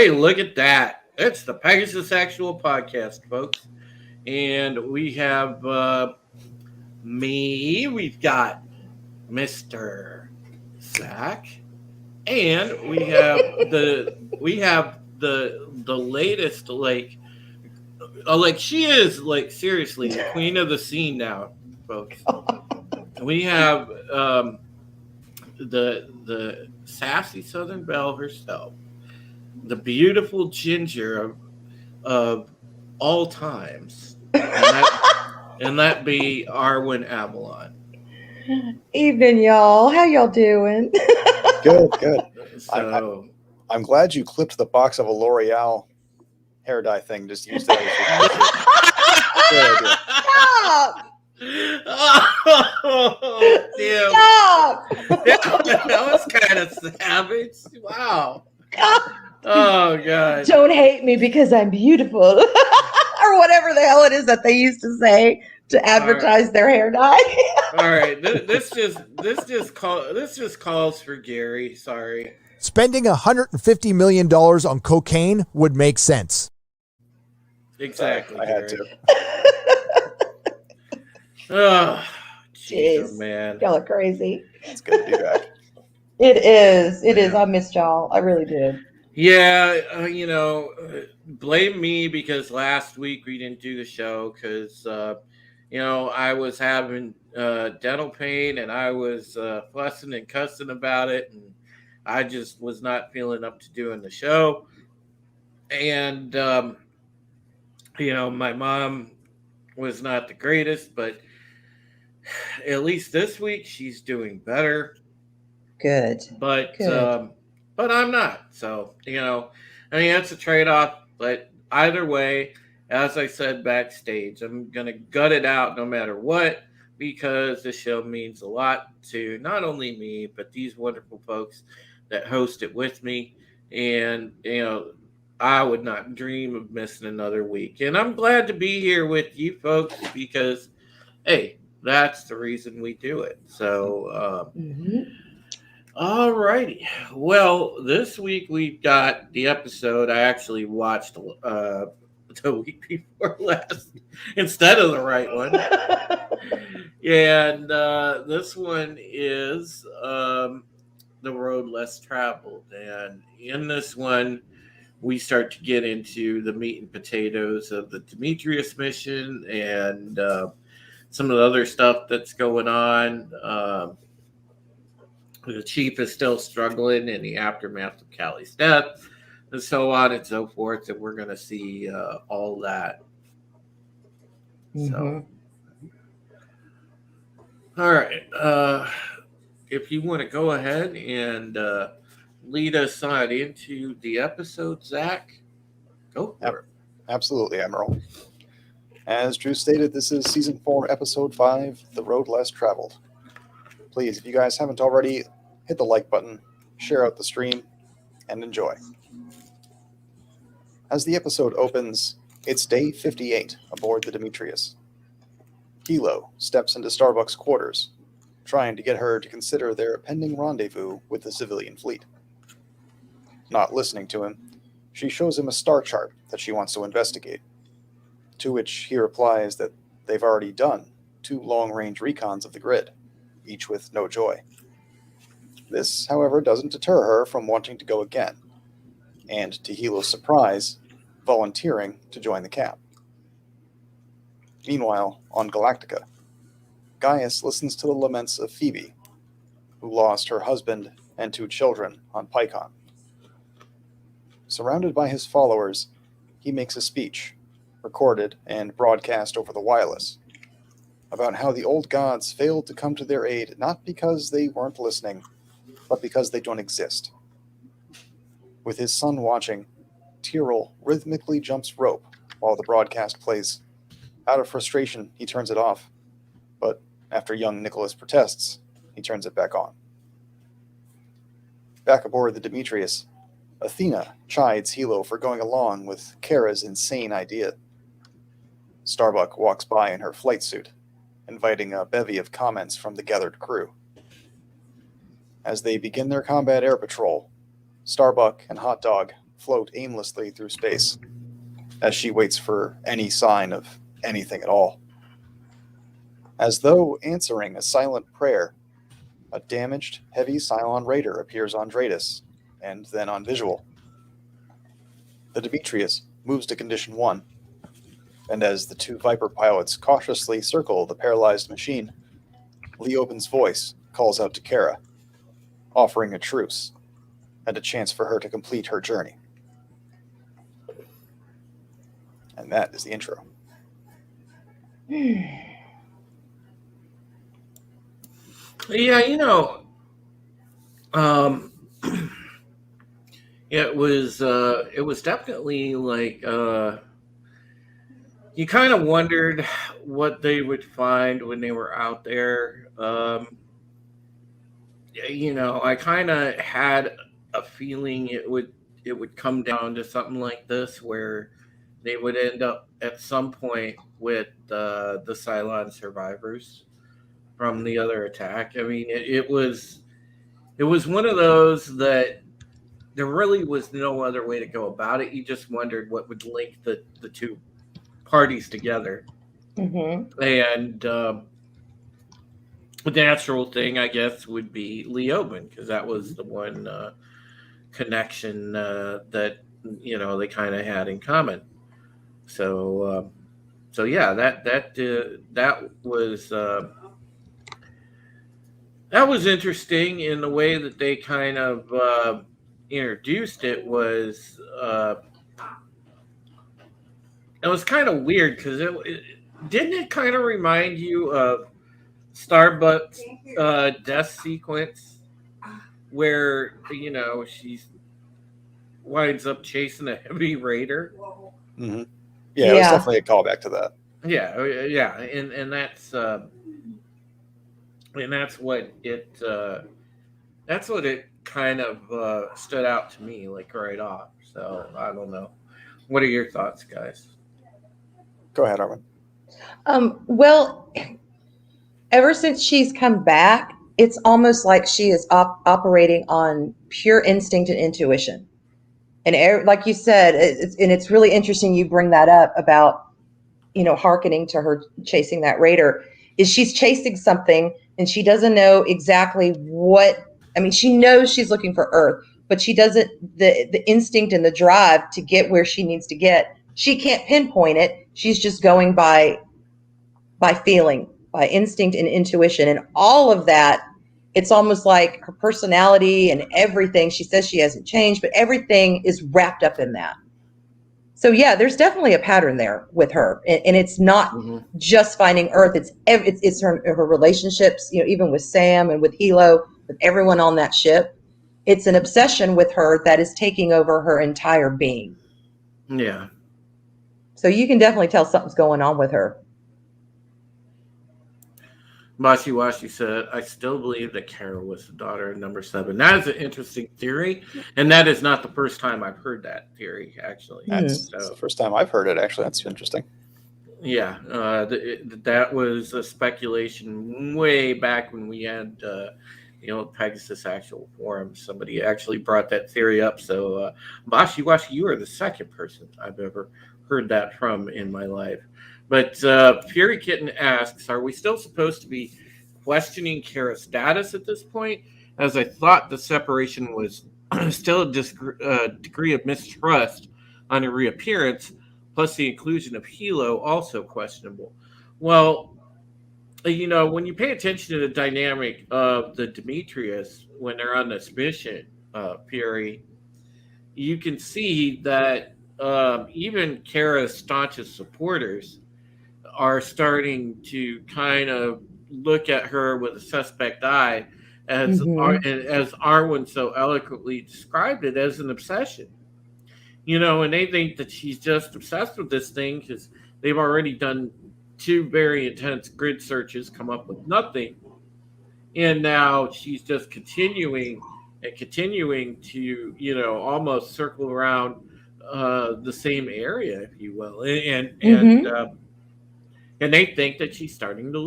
Hey, look at that. It's the Pegasus Actual Podcast, folks. And we have me. We've got Mr. Zach. And we have the latest like she is like seriously the queen of the scene now, folks. We have the sassy Southern Belle herself, the beautiful ginger of all times, and that be Arwen Avalon. Evening, y'all. How y'all doing? Good, good. So I'm glad you clipped the box of a L'Oreal hair dye thing. Just used that as your Good idea. Stop! oh damn. Stop! That was kind of savage. Wow. Oh god. Don't hate me because I'm beautiful, or whatever the hell it is that they used to say to advertise their hair dye. All right. This just calls for Gary. Sorry. Spending $150 million on cocaine would make sense. Exactly. I had Gary. to. Oh, Jeez, jeez, man. Y'all are crazy. It's good to be back. It is. It is. I missed y'all. I really did. Yeah, blame me because last week we didn't do the show because, I was having dental pain and I was fussing and cussing about it, and I just was not feeling up to doing the show. And, my mom was not the greatest, but at least this week she's doing better. Good. But Good. but I'm not. So, that's a trade-off. But either way, as I said backstage, I'm going to gut it out no matter what, because the show means a lot to not only me, but these wonderful folks that host it with me. And, I would not dream of missing another week. And I'm glad to be here with you folks because, hey, that's the reason we do it. So, all righty. Well, this week we've got the episode I actually watched the week before last instead of the right one. And this one is The Road Less Traveled. And in this one, we start to get into the meat and potatoes of the Demetrius mission and some of the other stuff that's going on. The chief is still struggling in the aftermath of Callie's death, and so on and so forth. And we're going to see all that. So, all right. If you want to go ahead and lead us on into the episode, Zach, go for it. Absolutely, Emerald. As Drew stated, this is Season 4, Episode 5, The Road Less Traveled. Please, if you guys haven't already, hit the like button, share out the stream, and enjoy. As the episode opens, it's day 58 aboard the Demetrius. Hilo steps into Starbuck's quarters, trying to get her to consider their pending rendezvous with the civilian fleet. Not listening to him, she shows him a star chart that she wants to investigate, to which he replies that they've already done 2 long-range recons of the grid, each with no joy. This, however, doesn't deter her from wanting to go again, and to Hilo's surprise, volunteering to join the camp. Meanwhile, on Galactica, Gaius listens to the laments of Phoebe, who lost her husband and 2 children on Pycon. Surrounded by his followers, he makes a speech, recorded and broadcast over the wireless, about how the old gods failed to come to their aid not because they weren't listening, but because they don't exist. With his son watching, Tyrell rhythmically jumps rope while the broadcast plays. Out of frustration, he turns it off, but after young Nicholas protests, he turns it back on. Back aboard the Demetrius, Athena chides Hilo for going along with Kara's insane idea. Starbuck walks by in her flight suit, inviting a bevy of comments from the gathered crew. As they begin their combat air patrol, Starbuck and Hot Dog float aimlessly through space as she waits for any sign of anything at all. As though answering a silent prayer, a damaged, heavy Cylon raider appears on Dratus, and then on visual. The Demetrius moves to Condition 1, and as the two Viper pilots cautiously circle the paralyzed machine, Leoben's voice calls out to Kara, offering a truce and a chance for her to complete her journey. And that is the intro. Yeah, it was definitely like you kind of wondered what they would find when they were out there. I kind of had a feeling it would come down to something like this, where they would end up at some point with the Cylon survivors from the other attack. I mean, it was one of those that there really was no other way to go about it. You just wondered what would link the two parties together. Mm-hmm. And the natural thing, I guess, would be Leoben, because that was the one connection that they kind of had in common. So yeah, that was interesting in the way that they kind of introduced it. It was kind of weird, because didn't it kind of remind you of Starbuck's death sequence, where she winds up chasing a heavy raider. Mm-hmm. Yeah, it was definitely a callback to that. Yeah, and that's what it kind of stood out to me, like, right off. So I don't know. What are your thoughts, guys? Go ahead, Armin. Well, ever since she's come back, it's almost like she is operating on pure instinct and intuition. And like you said, it's really interesting you bring that up about, hearkening to her chasing that raider. Is she's chasing something and she doesn't know exactly what. I mean, she knows she's looking for Earth, but she doesn't, the instinct and the drive to get where she needs to get, she can't pinpoint it. She's just going by feeling, by instinct and intuition. And all of that, it's almost like her personality and everything. She says she hasn't changed, but everything is wrapped up in that. So yeah, there's definitely a pattern there with her, and it's not just finding Earth. It's her relationships. Even with Sam and with Hilo, with everyone on that ship, it's an obsession with her that is taking over her entire being. Yeah. So you can definitely tell something's going on with her. Mashi Washi said, I still believe that Kara was the daughter of number 7. That is an interesting theory, and that is not the first time I've heard that theory, actually. That's the first time I've heard it, actually. That's interesting. Yeah, that was a speculation way back when we had Pegasus actual forums. Somebody actually brought that theory up. So, Mashi Washi, you are the second person I've ever heard that from in my life. But Fury Kitten asks, are we still supposed to be questioning Kara's status at this point? As I thought the separation was still a degree of mistrust on her reappearance, plus the inclusion of Hilo also questionable. Well, when you pay attention to the dynamic of the Demetrius when they're on this mission, Fury, you can see that even Kara's staunchest supporters are starting to kind of look at her with a suspect eye, as Arwen so eloquently described it, as an obsession. And they think that she's just obsessed with this thing because they've already done 2 very intense grid searches, come up with nothing, and now she's just continuing to almost circle around the same area, if you will, and they think that she's starting to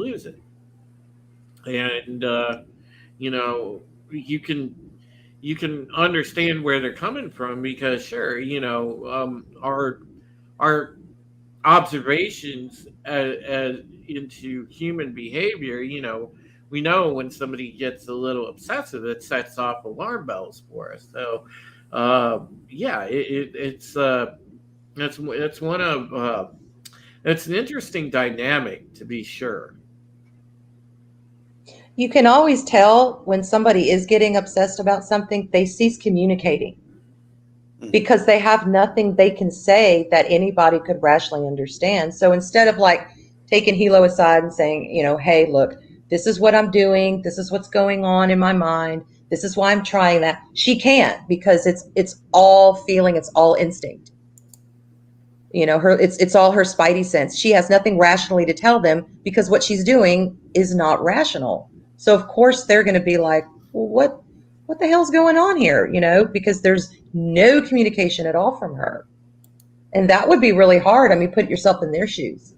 you you can understand where they're coming from because sure, our observations as into human behavior, we know when somebody gets a little obsessive, it sets off alarm bells for us. So, yeah, it's one of it's an interesting dynamic to be sure. You can always tell when somebody is getting obsessed about something, they cease communicating because they have nothing they can say that anybody could rationally understand. So instead of like taking Hilo aside and saying, hey, look, this is what I'm doing. This is what's going on in my mind. This is why I'm trying that. She can't because it's all feeling. It's all instinct. It's all her spidey sense. She has nothing rationally to tell them because what she's doing is not rational. So of course they're going to be like, well, what the hell's going on here? Because there's no communication at all from her. And that would be really hard. I mean, put yourself in their shoes.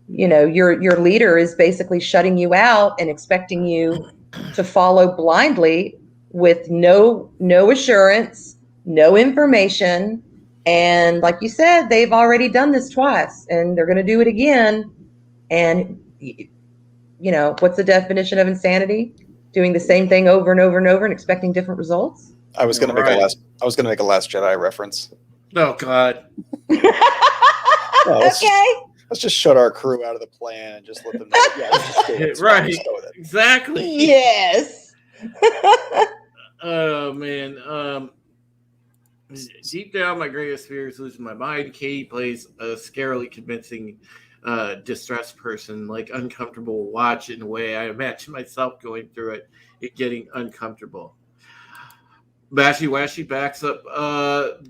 Your leader is basically shutting you out and expecting you to follow blindly with no assurance, no information. And like you said, they've already done this twice and they're going to do it again. And what's the definition of insanity? Doing the same thing over and over and over and expecting different results. I was going to make a Last Jedi reference. Oh God. Let's just shut our crew out of the plan and just let them know. Yeah, right. Exactly. Yes. Oh man. Deep down, my greatest fear is losing my mind. Katie plays a scarily convincing distressed person, like uncomfortable watch in a way I imagine myself going through it getting uncomfortable. Bashy Washy backs up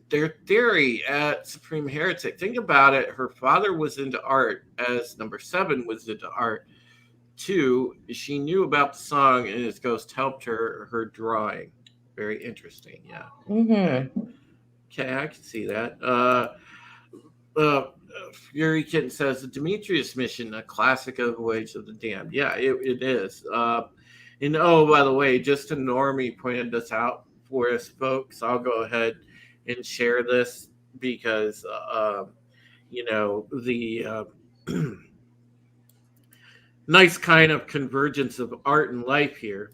their theory at Supreme Heretic. Think about it. Her father was into art, as number 7 was into art. 2, she knew about the song, and his ghost helped her drawing. Very interesting, yeah. Mm-hmm. Okay, I can see that. Fury Kitten says the Demetrius mission, a classic of Voyage of the Damned. Yeah, it is. And oh, by the way, just a normie pointed this out for us, folks. I'll go ahead and share this because, the nice kind of convergence of art and life here.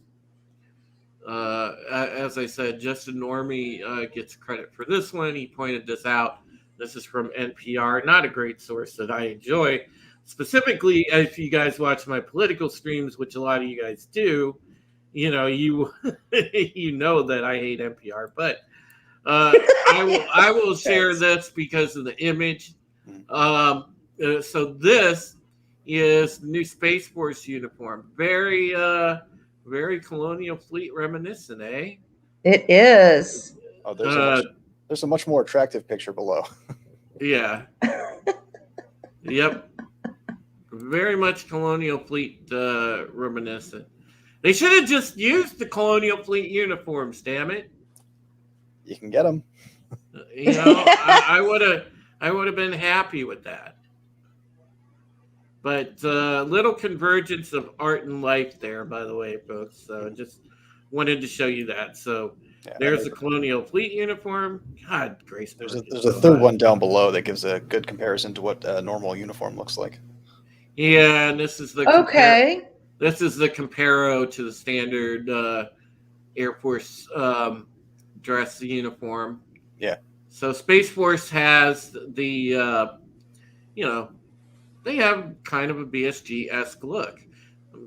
As I said, just a normie gets credit for this one. He pointed this out. This is from NPR, not a great source that I enjoy. Specifically, if you guys watch my political streams, which a lot of you guys do, you know that I hate NPR, but I will share this because of the image. So this is the new Space Force uniform. Very Colonial Fleet reminiscent, eh? It is. Oh, there's a much more attractive picture below. Yeah. Yep. Very much Colonial Fleet reminiscent. They should have just used the Colonial Fleet uniforms, damn it. You can get them. I would have been happy with that. But little convergence of art and life there, by the way, folks. So just wanted to show you that. So there's the Colonial Fleet uniform. God, Grace. There's a third one down below that gives a good comparison to what a normal uniform looks like. Yeah, and this is the this is the comparo to the standard Air Force dress uniform. Yeah. So Space Force has the they have kind of a BSG-esque look.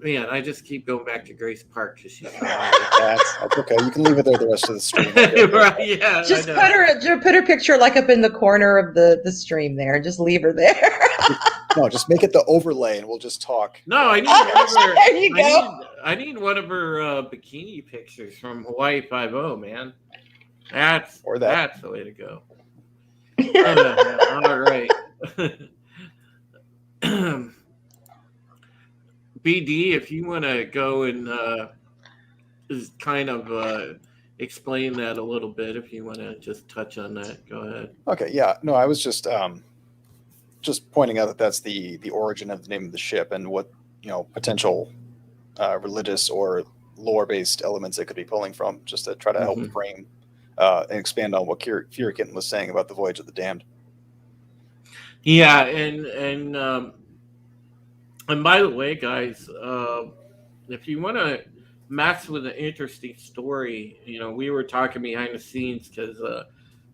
Man, I just keep going back to Grace Park because she's that's okay. You can leave it there the rest of the stream. Right, yeah. Just put her picture like up in the corner of the stream there and just leave her there. No, just make it the overlay and we'll just talk. No, I need one of her, there you go. I need one of her bikini pictures from Hawaii 5-0, man. That's the way to go. All right. BD, if you want to go and just kind of explain that a little bit, if you want to just touch on that, go ahead. Okay, yeah. No, I was just pointing out that that's the origin of the name of the ship and what potential religious or lore-based elements they could be pulling from, just to try to help Mhm. frame and expand on what Fury Kitten was saying about the Voyage of the Damned. Yeah, and by the way, guys, if you want to match with an interesting story, we were talking behind the scenes because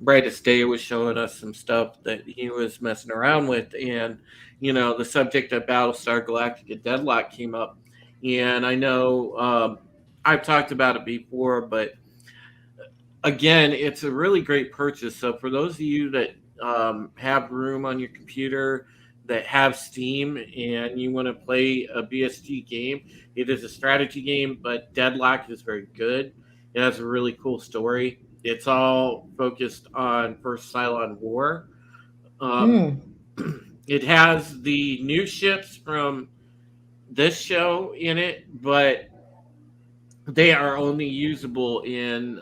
Brightest Day was showing us some stuff that he was messing around with, and the subject of Battlestar Galactica Deadlock came up, and I know I've talked about it before, but again, it's a really great purchase. So for those of you that have room on your computer, that have Steam, and you want to play a BSG game, it is a strategy game, but Deadlock is very good. It has a really cool story. It's all focused on First Cylon War. Um, Mm. it has the new ships from this show in it, but they are only usable in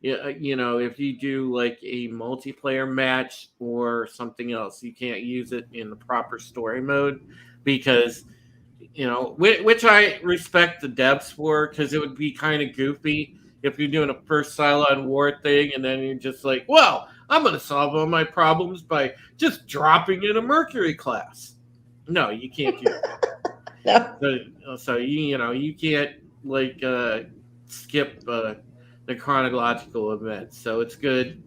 yeah, if you do like a multiplayer match or something else, you can't use it in the proper story mode because, which I respect the devs for, because it would be kind of goofy if you're doing a first Cylon War thing and then you're just like, well, I'm going to solve all my problems by just dropping in a Mercury class. No, you can't do No. that. So you can't like skip the chronological events. So it's good,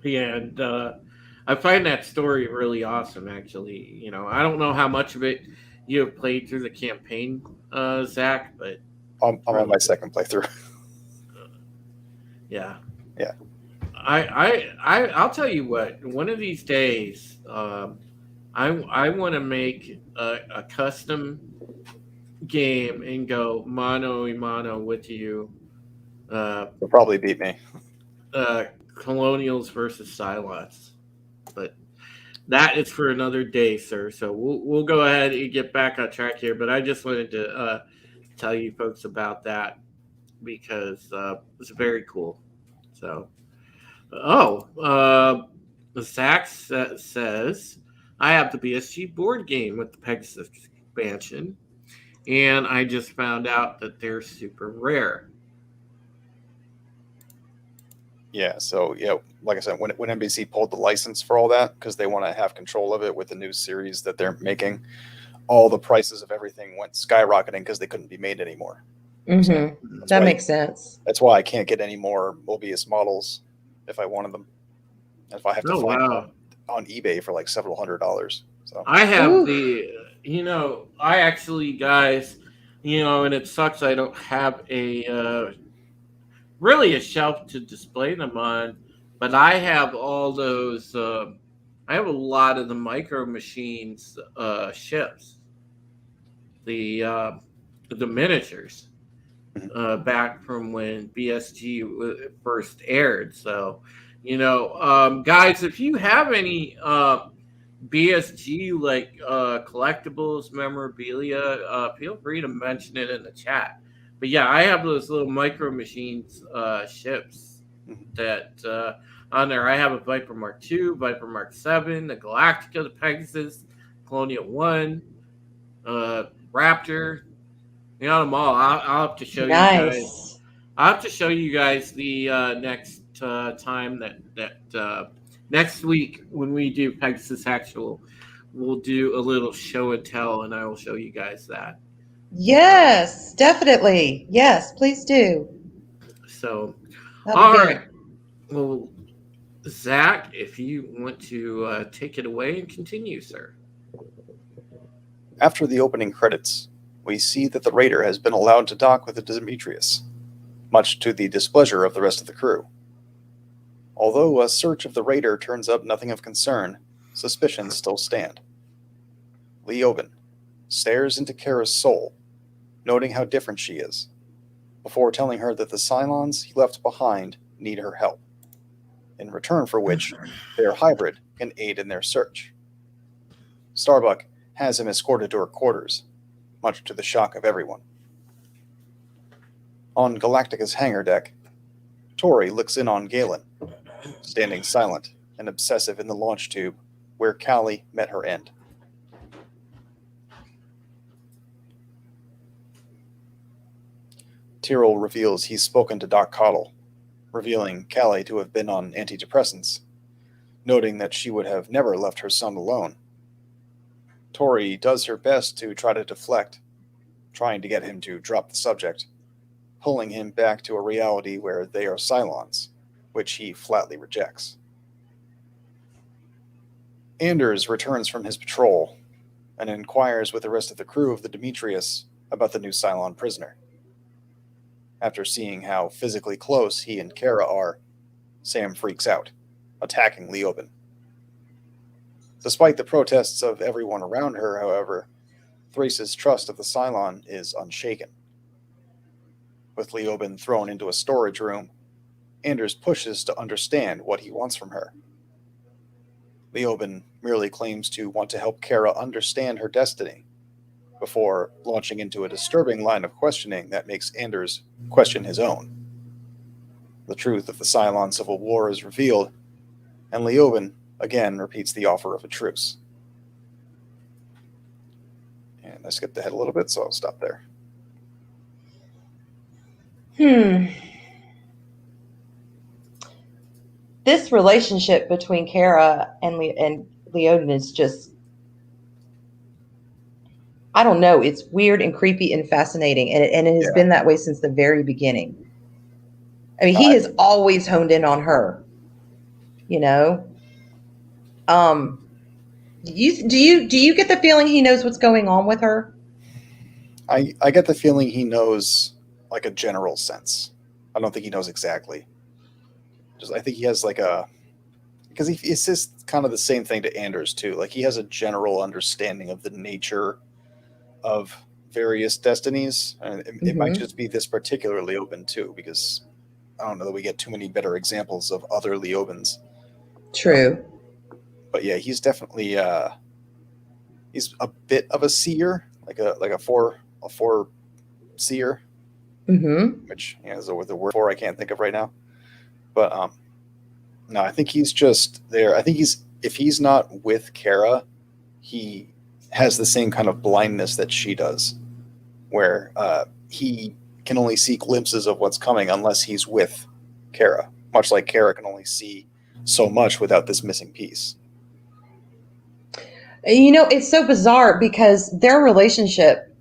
and I find that story really awesome. Actually, I don't know how much of it you have played through the campaign, Zach, but I'm on really my good. second playthrough. Yeah, Yeah. I'll tell you what. One of these days, I want to make a custom game and go mano a mano with you. You'll probably beat me. Colonials versus Cylons. But that is for another day, sir. So we'll go ahead and get back on track here. But I just wanted to tell you folks about that because it's very cool. So, Zach says I have the BSG board game with the Pegasus expansion, and I just found out that they're super rare. Yeah, so like I said, when NBC pulled the license for all that because they want to have control of it with the new series that they're making, all the prices of everything went skyrocketing because they couldn't be made anymore. So that's That why makes sense. that's why I can't get any more Mobius models if I wanted them. If I have to Oh find them wow! on eBay for like several $100s. So I have Ooh. I actually, guys, and it sucks I don't have really a shelf to display them on, but I have all those, I have a lot of the micro machines ships, the, the miniatures, mhm. back from when BSG first aired. So, guys, if you have any, BSG like collectibles, memorabilia, feel free to mention it in the chat. But yeah, I have those little micro machines ships Mhm. that on there. I have a Viper Mark II, Viper Mark 7, the Galactica, the Pegasus, Colonial 1, Raptor. Them all. I'll have to show you guys. Nice. I'll have to show you guys the next time that next week when we do Pegasus Actual, we'll do a little show and tell, and I will show you guys that. Yes, definitely. Yes, please do. So, That'll be all right. good. Well, Zach, if you want to take it away and continue, sir. After the opening credits, we see that the Raider has been allowed to dock with the Demetrius, much to the displeasure of the rest of the crew. Although a search of the Raider turns up nothing of concern, suspicions still stand. Leoben stares into Kara's soul, noting how different she is, before telling her that the Cylons he left behind need her help, in return for which their hybrid can aid in their search. Starbuck has him escorted to her quarters, much to the shock of everyone. On Galactica's hangar deck, Tori looks in on Galen, standing silent and obsessive in the launch tube where Callie met her end. Tyrrell reveals he's spoken to Doc Cottle, revealing Callie to have been on antidepressants, noting that she would have never left her son alone. Tori does her best to try to deflect, trying to get him to drop the subject, pulling him back to a reality where they are Cylons, which he flatly rejects. Anders returns from his patrol and inquires with the rest of the crew of the Demetrius about the new Cylon prisoner. After seeing how physically close he and Kara are, Sam freaks out, attacking Leoben. Despite the protests of everyone around her, however, Thrace's trust of the Cylon is unshaken. With Leoben thrown into a storage room, Anders pushes to understand what he wants from her. Leoben merely claims to want to help Kara understand her destiny, before launching into a disturbing line of questioning that makes Anders question his own. The truth of the Cylon Civil War is revealed, and Leoben again repeats the offer of a truce. And I skipped ahead a little bit, so I'll stop there. This relationship between Kara and Leoden is just, I don't know, it's weird and creepy and fascinating, and it has been that way since the very beginning. I mean, he has always honed in on her, you know. Do you get the feeling he knows what's going on with her? I get the feeling he knows, like, a general sense. I don't think he knows exactly. I think he has because it's just kind of the same thing to Anders too. Like, he has a general understanding of the nature of various destinies, and it might just be this particular Leoben too, because I don't know that we get too many better examples of other Leobens. True. But yeah, he's definitely he's a bit of a seer, like a four seer, which is the word for I can't think of right now. But no, I think he's just there. I think if he's not with Kara, he has the same kind of blindness that she does, where he can only see glimpses of what's coming unless he's with Kara, much like Kara can only see so much without this missing piece. You know, it's so bizarre because their relationship,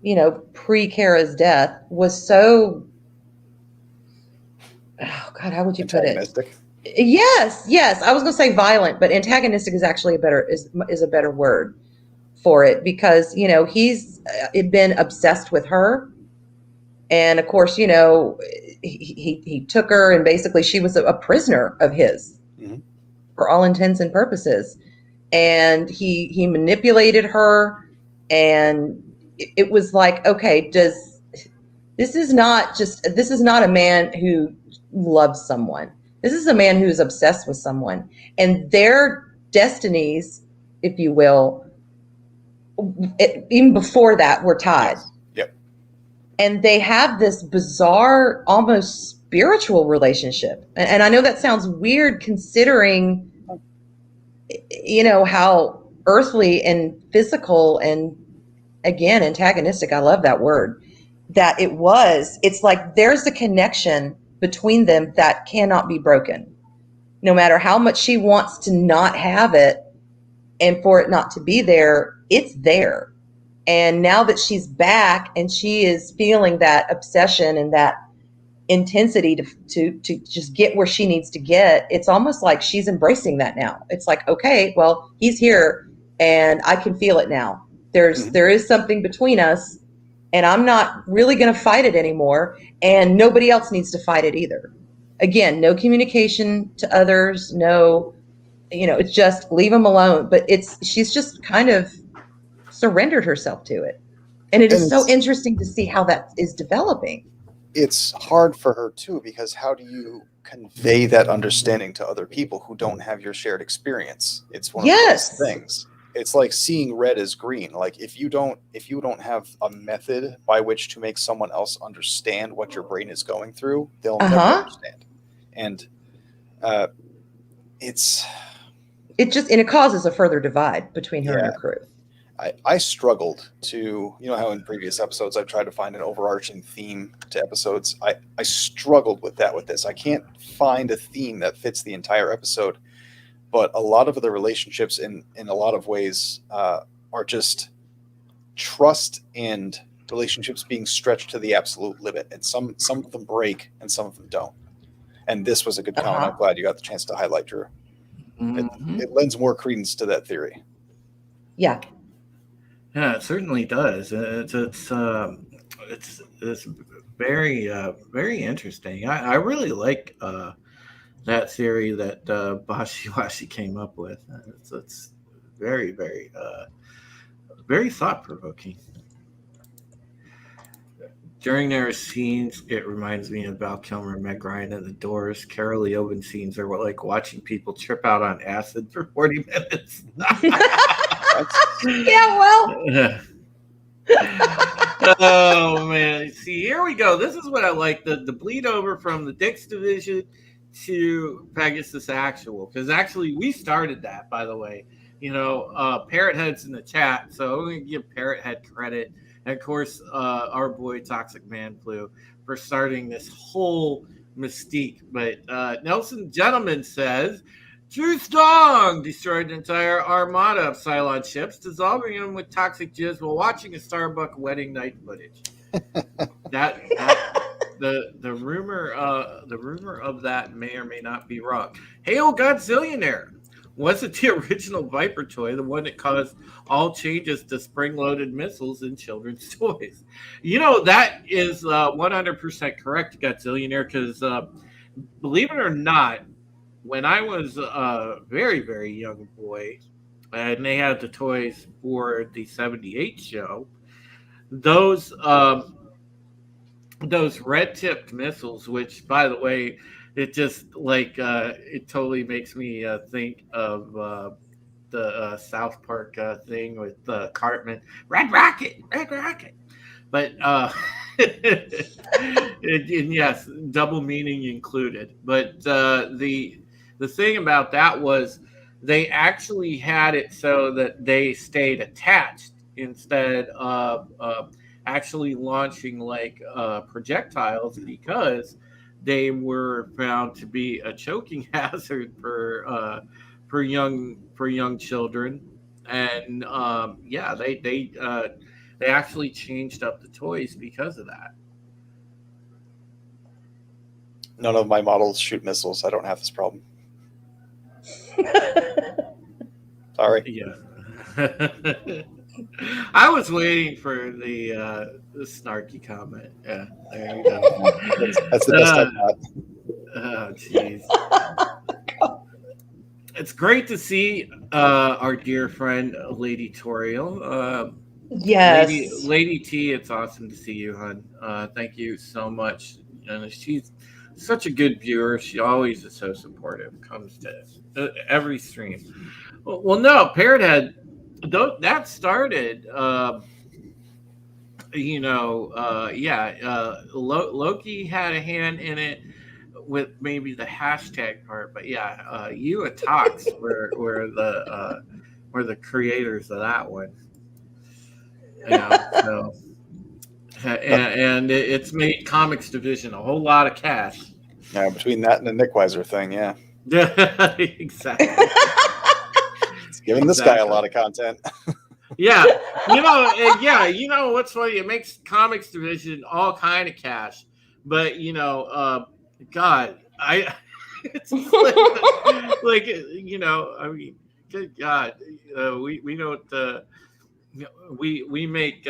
you know, pre-Kara's death was so, oh God, how would you put it? Yes. I was going to say violent, but antagonistic is actually is a better word for it, because, you know, he's been obsessed with her. And of course, you know, he took her, and basically she was a prisoner of his for all intents and purposes. And he manipulated her, and it was like, okay, this is not a man who loves someone. This is a man who's obsessed with someone, and their destinies, if you will, even before that, were tied. Yes. Yep. And they have this bizarre, almost spiritual relationship. And I know that sounds weird considering, you know, how earthly and physical and, again, antagonistic, I love that word, that it was. It's like there's a connection between them that cannot be broken. No matter how much she wants to not have it and for it not to be there, it's there. And now that she's back and she is feeling that obsession and that intensity to just get where she needs to get, it's almost like she's embracing that now. It's like, okay, well, he's here and I can feel it now. There is something between us, and I'm not really going to fight it anymore, and nobody else needs to fight it either. Again, no communication to others, no, you know, it's just leave them alone. But she's just kind of surrendered herself to it. And it is so interesting to see how that is developing. It's hard for her too, because how do you convey that understanding to other people who don't have your shared experience? It's one of those things. It's like seeing red as green. Like if you don't have a method by which to make someone else understand what your brain is going through, they'll never understand. And it causes a further divide between her and her crew. I struggled to, how in previous episodes I've tried to find an overarching theme to episodes. I struggled with that with this. I can't find a theme that fits the entire episode, but a lot of the relationships in a lot of ways are just trust and relationships being stretched to the absolute limit. And some of them break and some of them don't. And this was a good comment. I'm glad you got the chance to highlight, Drew. It lends more credence to that theory. Yeah. Yeah, it certainly does. It's very very interesting. I really like that theory that Bashiwashi came up with. It's very very thought provoking. During their scenes, it reminds me of Val Kilmer, Meg Ryan, and The Doors. Carol Leoben scenes are like watching people trip out on acid for 40 minutes. Yeah, well. Oh man! See, here we go. This is what I like, the bleed over from the Dix division to Pegasus Actual, because actually we started that, by the way. Parrot Head's in the chat, so I'm going to give Parrot Head credit, and of course our boy Toxic Man Flu for starting this whole mystique. But Nelson Gentleman says, True Strong destroyed an entire armada of Cylon ships, dissolving them with toxic jizz while watching a Starbuck wedding night footage. The rumor of that may or may not be wrong. Hail Godzillionaire! Was it the original Viper toy, the one that caused all changes to spring-loaded missiles in children's toys? That is 100% correct, Godzillionaire, because believe it or not, when I was a very, very young boy, and they had the toys for the 78 show, those red-tipped missiles, which, by the way, it just it totally makes me think of the South Park thing with Cartman, Red Rocket. But and yes, double meaning included. But the thing about that was they actually had it so that they stayed attached instead of actually launching projectiles, because they were found to be a choking hazard for young children. And they actually changed up the toys because of that. None of my models shoot missiles. I don't have this problem. Sorry. Yeah. I was waiting for the snarky comment. Yeah, there you go. That's the best I've got. Oh, jeez. It's great to see our dear friend Lady Toriel. Yes. Lady T, it's awesome to see you, hon. Thank you so much. And she's such a good viewer. She always is so supportive. Comes to every stream. Well, no, Parrot Head, that started. Loki had a hand in it with maybe the hashtag part, but yeah, you and Tox were the creators of that one. So, and it's made Comics Division a whole lot of cash. Yeah, between that and the Nick Weiser thing, yeah. Exactly. It's giving this guy a lot of content. Yeah, what's funny? It makes Comics Division all kind of cash, but God, it's I mean, good God, we don't we make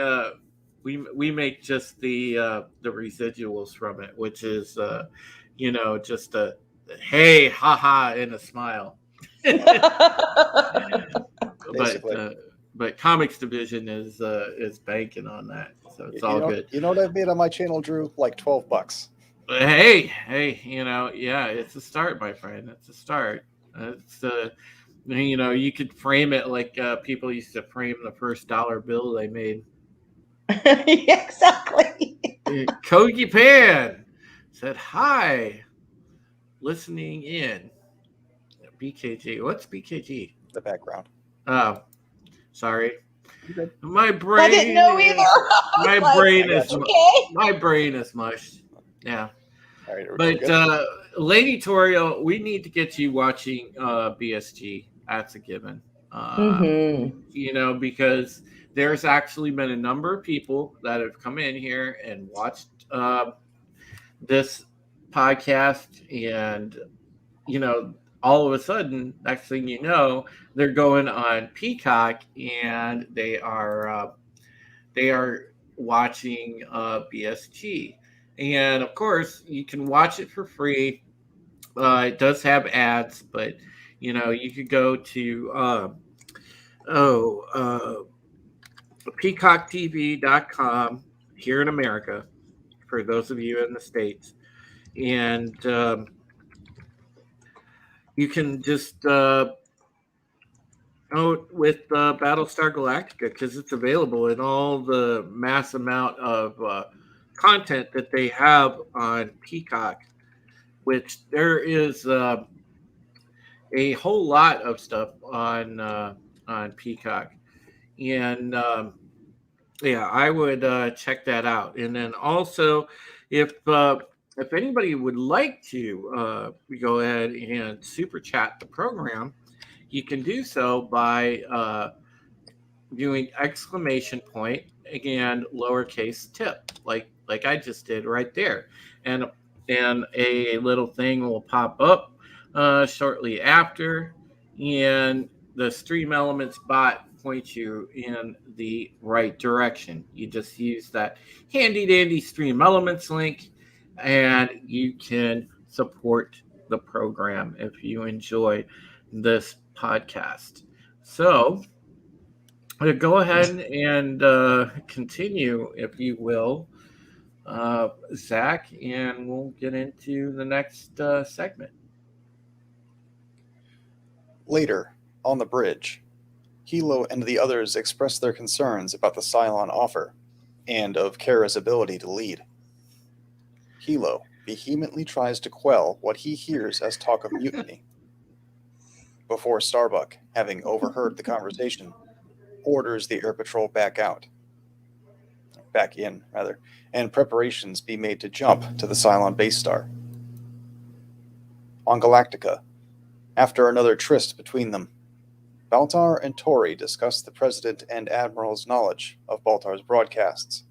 we make just the residuals from it, which is just a hey, haha, and a smile. But Comics Division is banking on that, so it's all good. You know what I've made on my channel, Drew? Like $12. Hey, yeah, it's a start, my friend. It's a start. It's you could frame it like people used to frame the first dollar bill they made. Exactly. Kogi Pan said hi, listening in. BKG. What's BKG? The background. Oh, sorry. My brain. I didn't know either. My Like, brain I is got you. okay. my brain is mush. Yeah. All right, we're But good? Lady Toriel, we need to get you watching BSG. That's a given. Mm-hmm. You know, because there's actually been a number of people that have come in here and watched this podcast, and you know, all of a sudden, next thing you know, they're going on Peacock and they are watching BSG, and of course, you can watch it for free. It does have ads, but you know, you could go to oh. peacocktv.com here in America for those of you in the States. And you can just go with Battlestar Galactica because it's available in all the mass amount of content that they have on Peacock, which there is a whole lot of stuff on Peacock. And yeah, I would check that out. And then also, if anybody would like to go ahead and super chat the program, you can do so by doing exclamation point and lowercase tip, like I just did right there, and a little thing will pop up shortly after, and the Stream Elements bot points you in the right direction. You just use that handy dandy Stream Elements link, and you can support the program if you enjoy this podcast. So go ahead and continue, if you will, Zach, and we'll get into the next segment. Later, on the bridge, Hilo and the others express their concerns about the Cylon offer and of Kara's ability to lead. Hilo vehemently tries to quell what he hears as talk of mutiny. Before Starbuck, having overheard the conversation, orders the Air Patrol back in, and preparations be made to jump to the Cylon base star. On Galactica, after another tryst between them, Baltar and Tori discuss the President and Admiral's knowledge of Baltar's broadcasts,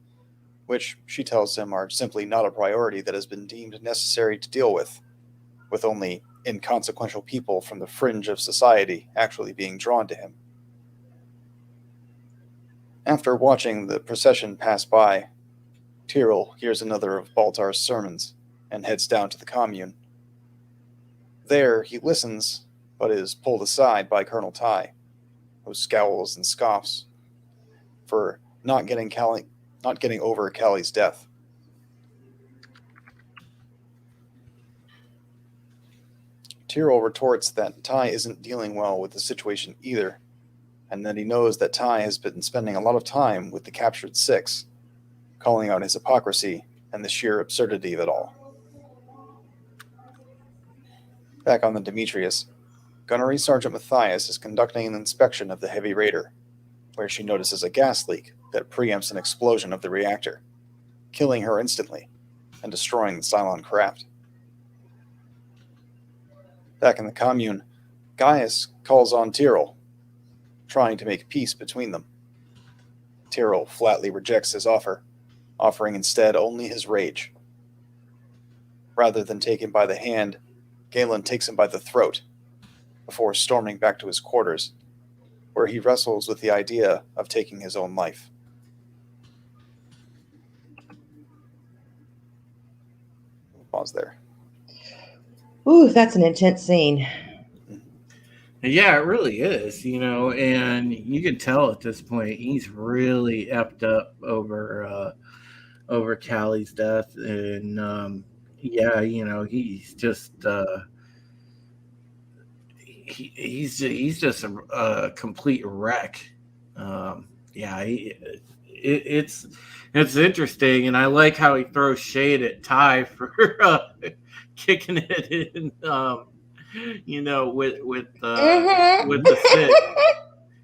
which she tells him are simply not a priority that has been deemed necessary to deal with only inconsequential people from the fringe of society actually being drawn to him. After watching the procession pass by, Tyrell hears another of Baltar's sermons and heads down to the commune. There, he listens, but is pulled aside by Colonel Ty, who scowls and scoffs for not getting over Callie's death. Tyrell retorts that Ty isn't dealing well with the situation either, and that he knows that Ty has been spending a lot of time with the captured Six, calling out his hypocrisy and the sheer absurdity of it all. Back on the Demetrius, Gunnery Sergeant Matthias is conducting an inspection of the Heavy Raider, where she notices a gas leak that preempts an explosion of the reactor, killing her instantly and destroying the Cylon craft. Back in the commune, Gaius calls on Tyrell, trying to make peace between them. Tyrell flatly rejects his offer, offering instead only his rage. Rather than take him by the hand, Galen takes him by the throat, before storming back to his quarters, where he wrestles with the idea of taking his own life. Pause there. Ooh, that's an intense scene. Yeah, it really is, you know, and you can tell at this point he's really effed up over Callie's death, and yeah, you know, he's just he's just a complete wreck. Yeah, it's interesting, and I like how he throws shade at Ty for kicking it in. You know, with the Sith.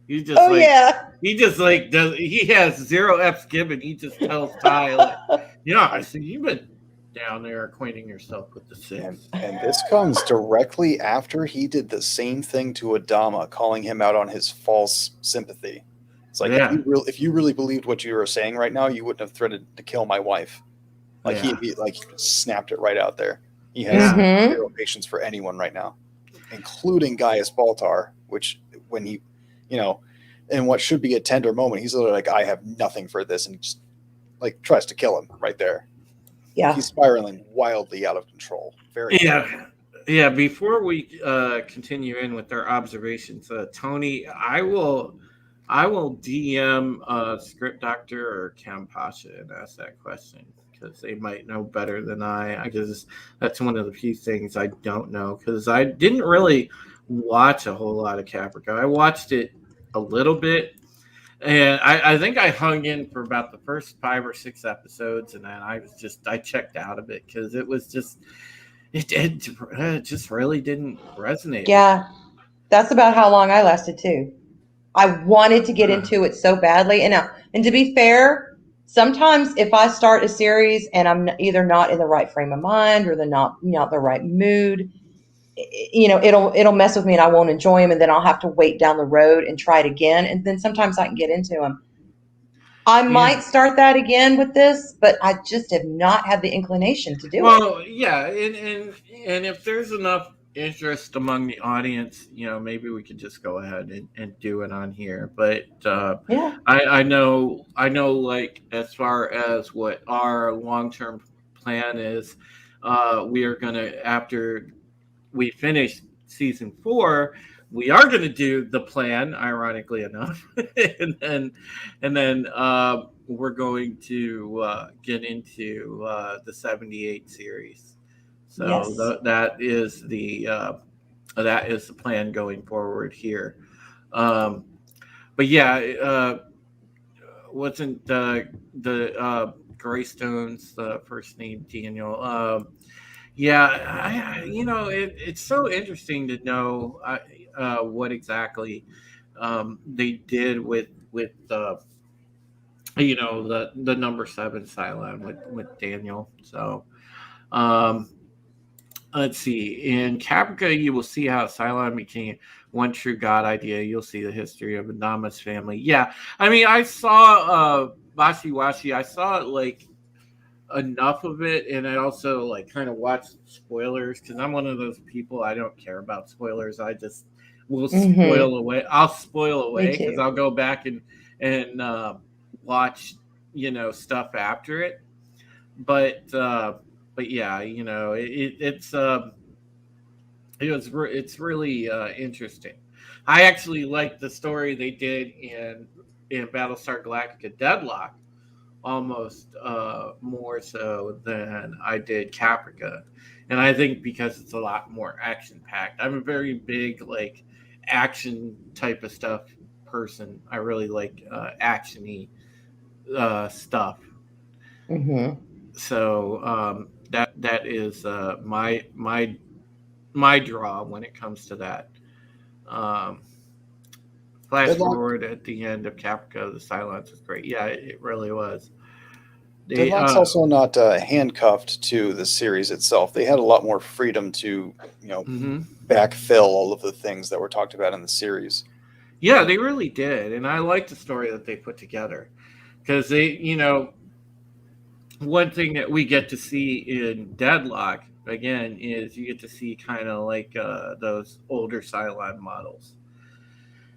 He just Oh yeah. he has zero F's given. He just tells Ty like, yeah, I see you've been down there acquainting yourself with the And six. and this comes directly after he did the same thing to Adama, calling him out on his false sympathy. It's like Yeah, if you really believed what you were saying right now, you wouldn't have threatened to kill my wife. Like yeah, he just snapped it right out there. He has yeah. Mm-hmm. zero patience for anyone right now, including Gaius Baltar, which when he, you know, in what should be a tender moment, he's literally like, I have nothing for this, and he just like tries to kill him right there. Like Yeah. he's spiraling wildly out of control. Very quick. Yeah, yeah. Before we continue in with our observations, Tony, I will DM Script Doctor or Cam Pasha and ask that question because they might know better than I. Because that's one of the few things I don't know because I didn't really watch a whole lot of Caprica. I watched it a little bit. And I think I hung in for about the first 5 or 6 episodes, and then I checked out of it because it was just it just really didn't resonate with Yeah. That's about how long I lasted too. I wanted to get me. into it so badly. And to be fair, sometimes if I start a series and I'm either not in the right frame of mind or the not the right mood, it'll mess with me and I won't enjoy them, and then I'll have to wait down the road and try it again. And then sometimes I can get into them. I Yeah. might start that again with this, but I just have not had the inclination to do it. Well, yeah, and if there's enough interest among the audience, maybe we could just go ahead and do it on here. But Yeah. I know, like as far as what our long term plan is, we are gonna after we finish season 4, we are going to do the plan, ironically enough, and then we're going to get into the 78 series. So Yes. that is the plan going forward here. Um, but yeah, wasn't the Greystone's first name Daniel? Yeah, it's so interesting to know what exactly they did with the number 7 Cylon with Daniel. So um, let's see. In Caprica, you will see how Cylon became one true god idea. You'll see the history of Adama's family. Yeah, I mean, I saw Washi Washi. I saw it like enough of it, and I also like kind of watch spoilers because I'm one of those people. I don't care about spoilers. I just will Mm-hmm. spoil away. I'll spoil Me away because too. I'll go back and watch stuff after it. But yeah, it's really interesting. I actually like the story they did in Battlestar Galactica Deadlock almost more so than I did Caprica. And I think because it's a lot more action packed. I'm a very big like action type of stuff person. I really like actiony stuff. Mm-hmm. So that is my draw when it comes to that. Um, Flash Deadlock forward at the end of Caprica, the silence was great. Yeah, it really was. They Deadlock's also not handcuffed to the series itself. They had a lot more freedom to, mhm. backfill all of the things that were talked about in the series. Yeah, they really did, and I like the story that they put together because one thing that we get to see in Deadlock again is you get to see kind of like those older Cylon models,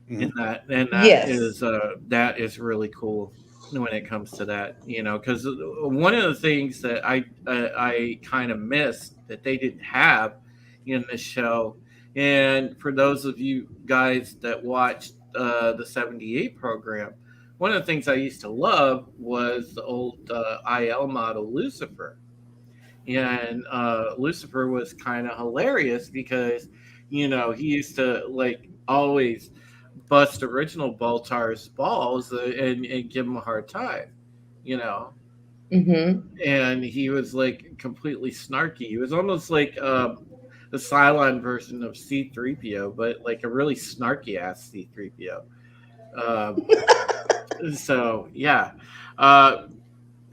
Mhm. and Yes. that is really cool when it comes to that, because one of the things that I kind of missed that they didn't have in the show, and for those of you guys that watched the 78 program, one of the things I used to love was the old IL model Lucifer. And Lucifer was kind of hilarious because, he used to like always bust original Baltar's balls and give him a hard time, you know. Mm-hmm. And he was like completely snarky. He was almost like the Cylon version of C3PO, but like a really snarky ass C3PO. Um, so yeah. Uh,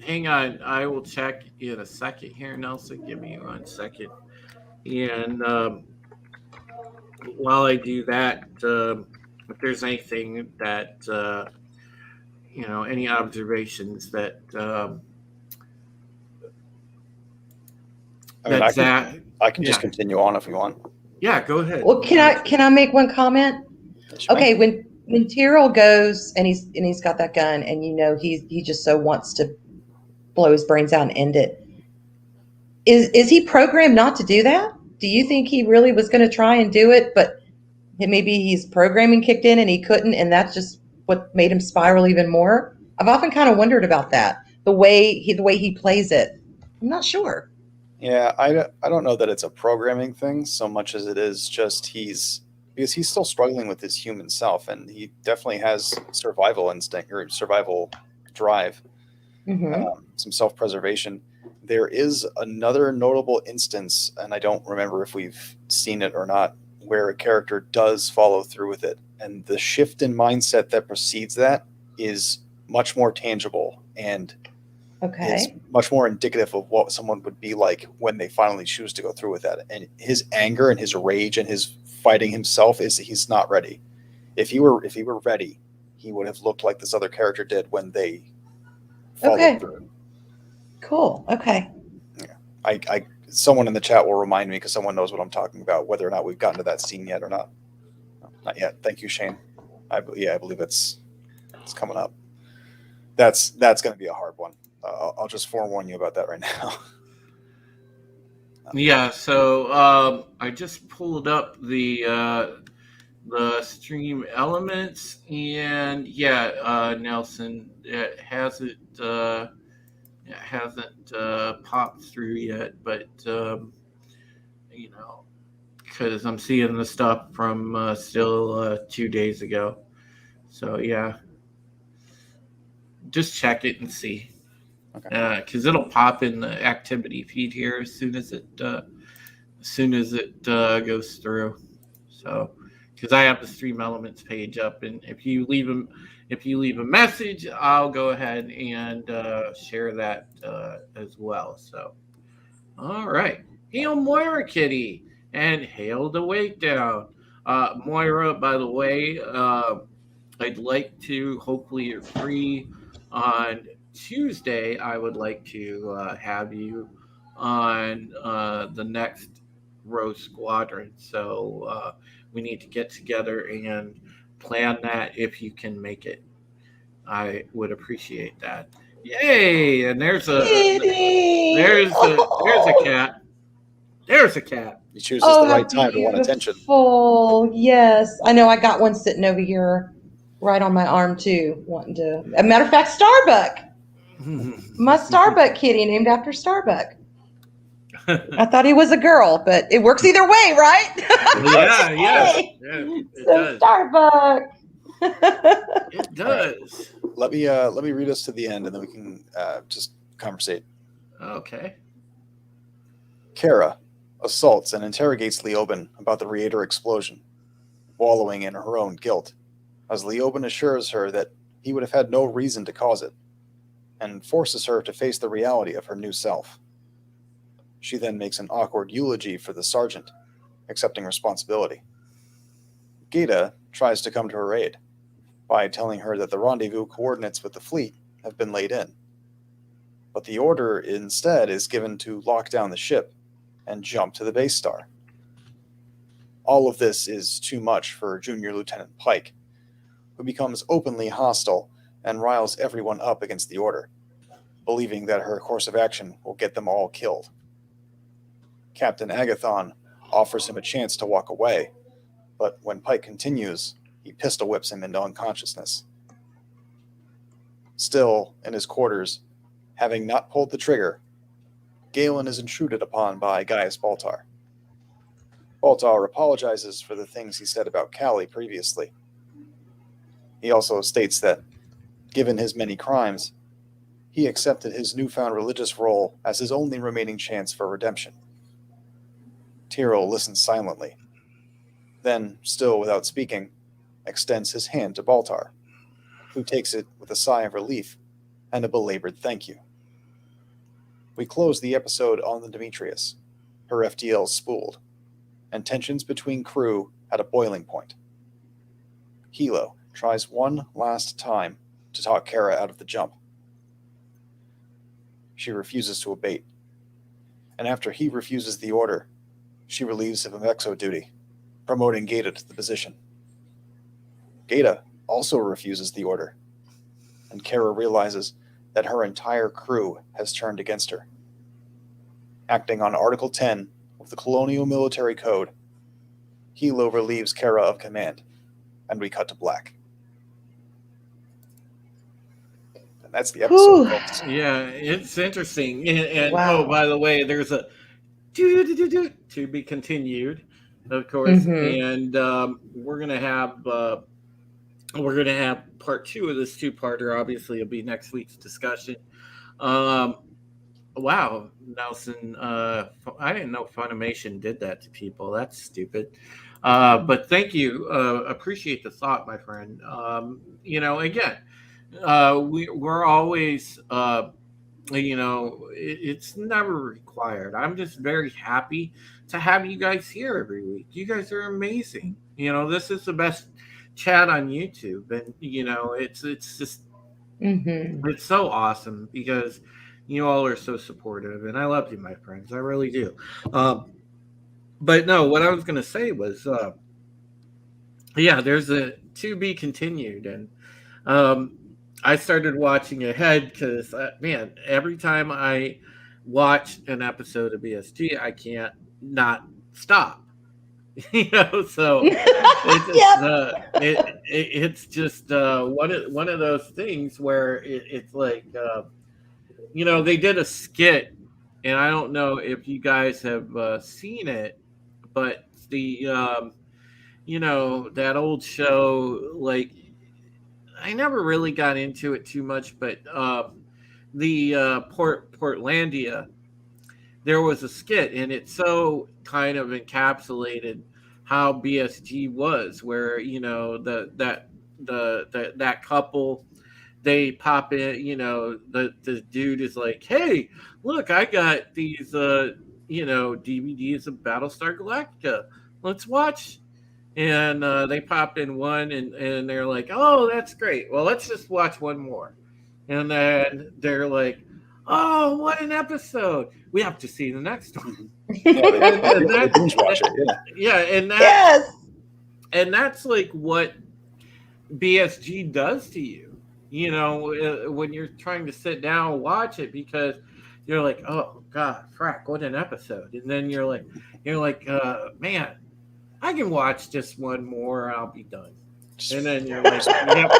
Hang on, I will check in a second here, Nelson. Give me 1 second. And while I do that, if there's anything that any observations that I mean, that Zach, I can just yeah, continue on if you want. yeah, go ahead. Well, can I make one comment? Yes, you may. Okay, when Tyrell goes and he's got that gun, and he just so wants to blow his brains out and end it. Is he programmed not to do that? Do you think he really was going to try and do it, but maybe he's programming kicked in and he couldn't, and that's just what made him spiral even more? I've often kind of wondered about that. The way he plays it. I'm not sure. Yeah, I don't know that it's a programming thing so much as it is just because he's still struggling with his human self, and he definitely has survival instinct or survival drive, Mm-hmm. some self-preservation. There is another notable instance, and I don't remember if we've seen it or not, where a character does follow through with it, and the shift in mindset that precedes that is much more tangible and is Okay. much more indicative of what someone would be like when they finally choose to go through with that. And his anger and his rage and his fighting himself is he's not ready. If he were ready, he would have looked like this other character did when they followed Okay. through. Cool. Okay. Yeah. I someone in the chat will remind me because someone knows what I'm talking about, whether or not we've gotten to that scene yet or not. No, not yet. Thank you, Shane. I believe it's coming up. That's going to be a hard one. I'll just forewarn you about that right now. Yeah, so I just pulled up the stream elements, and yeah, Nelson, it hasn't popped through yet, but you know, because I'm seeing the stuff from still 2 days ago. So yeah, just check it and see, Okay. because it'll pop in the activity feed here as soon as it goes through. So, because I have the stream elements page up, and if you leave a message, I'll go ahead and share that as well. So, all right, hail Moira Kitty, and hail the Wake Down. Moira, by the way, I'd like to, hopefully you're free on Tuesday. I would like to have you on the next Rose Squadron. So we need to get together and plan that if you can make it. I would appreciate that. Yay! And Kitty. there's a cat. There's a cat. He chooses Oh, the how right time to want attention. beautiful. Yes. I know I got one sitting over here right on my arm too, wanting to. A matter of fact, Starbuck. My Starbuck kitty named after Starbuck. I thought he was a girl, but it works either way, right? Yeah, Hey. it So does. Starbuck. It does. Let me read us to the end, and then we can just conversate. Okay. Kara assaults and interrogates Leoben about the Raider explosion, wallowing in her own guilt, as Leoben assures her that he would have had no reason to cause it, and forces her to face the reality of her new self. She then makes an awkward eulogy for the sergeant, accepting responsibility. Gata tries to come to her aid by telling her that the rendezvous coordinates with the fleet have been laid in, but the order instead is given to lock down the ship and jump to the base star. All of this is too much for Junior Lieutenant Pike, who becomes openly hostile and riles everyone up against the order, believing that her course of action will get them all killed. Captain Agathon offers him a chance to walk away, but when Pike continues, he pistol whips him into unconsciousness. Still, in his quarters, having not pulled the trigger, Galen is intruded upon by Gaius Baltar. Baltar apologizes for the things he said about Callie previously. He also states that, given his many crimes, he accepted his newfound religious role as his only remaining chance for redemption. Tyrell listens silently, then, still without speaking, extends his hand to Baltar. who takes it with a sigh of relief and a belabored thank you. We close the episode on the Demetrius, her FTL spooled, and tensions between crew at a boiling point. Hilo tries one last time to talk Kara out of the jump. She refuses to abate, and after he refuses the order, she relieves him of exo duty, promoting Gata to the position. Gata also refuses the order, and Kara realizes that her entire crew has turned against her. Acting on Article 10 of the Colonial Military Code, Hilo relieves Kara of command, and we cut to black. And that's the episode, folks. Yeah, it's interesting. And Wow. oh, by the way, there's a to be continued, of course. Mhm. And we're gonna have part 2 of this two-parter. Obviously, it'll be next week's discussion. Wow, Nelson, I didn't know Funimation did that to people. That's stupid. But thank you. Appreciate the thought, my friend. Again, we're always, it's never required. I'm just very happy to have you guys here every week. You guys are amazing. This is the best chat on YouTube, and it's just Mhm. it's so awesome because you all are so supportive, and I love you, my friends. I really do. But no, what I was going to say was, there's a to be continued, and I started watching ahead because, man, every time I watch an episode of BSG, I can't not stop. So it's just one of those things where it's like, they did a skit, and I don't know if you guys have seen it, but that old show, like, I never really got into it too much, but the Portlandia, there was a skit, and it so kind of encapsulated how BSG was, where that couple, they pop in, the dude is like, hey, look, I got these DVDs of Battlestar Galactica, let's watch. And they pop in one, and they're like, oh, that's great, well, let's just watch one more. And then they're like, oh, what an episode, we have to see the next one. They binge watch it, Yeah, and Yes. that's like what BSG does to you, when you're trying to sit down and watch it, because you're like, oh god, frack, what an episode. And then you're like, man, I can watch just one more, I'll be done. And then you're like, yep,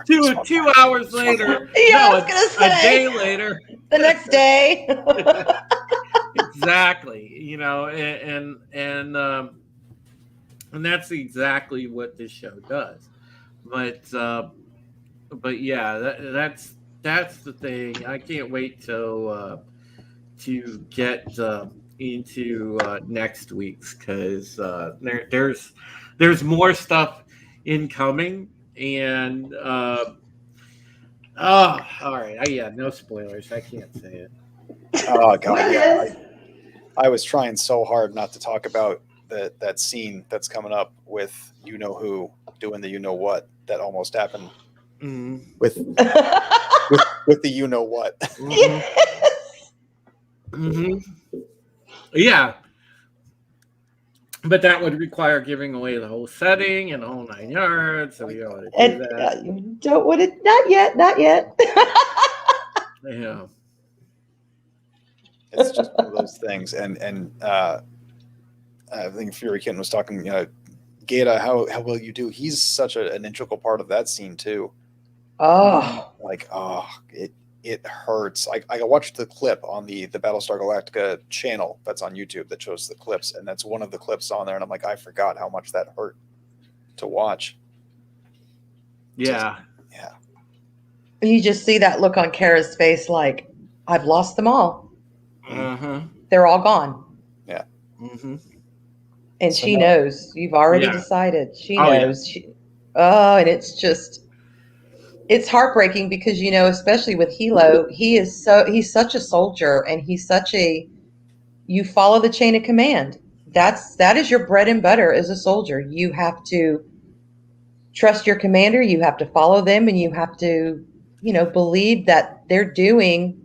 two hours later, Yeah, I was no, gonna a say. day later, The next day. exactly, and that's exactly what this show does. But yeah, that's the thing. I can't wait till to get into next week's, because there's more stuff incoming, and all right, yeah, no spoilers. I can't say it. Oh god, yeah. I was trying so hard not to talk about that scene that's coming up with you know who doing the you know what that almost happened with the you know what. Yeah, but that would require giving away the whole setting and the whole 9 yards, so we don't want to do that. Don't want it. Not yet. Yeah. It's just one of those things, and I think Fury Kitten was talking. Gata, how will you do? He's such an integral part of that scene too. Oh, It hurts. I watched the clip on the Battlestar Galactica channel that's on YouTube that shows the clips, and that's one of the clips on there, and I'm like, I forgot how much that hurt to watch. Yeah. Yeah. You just see that look on Kara's face, like, I've lost them all. They're all gone. Yeah. And So she now- knows. You've already Yeah. decided. She Oh, yeah. knows. And it's just, it's heartbreaking because, especially with Hilo, he's such a soldier, and he's such a, you follow the chain of command. That is your bread and butter as a soldier. You have to trust your commander, you have to follow them, and you have to, believe that they're doing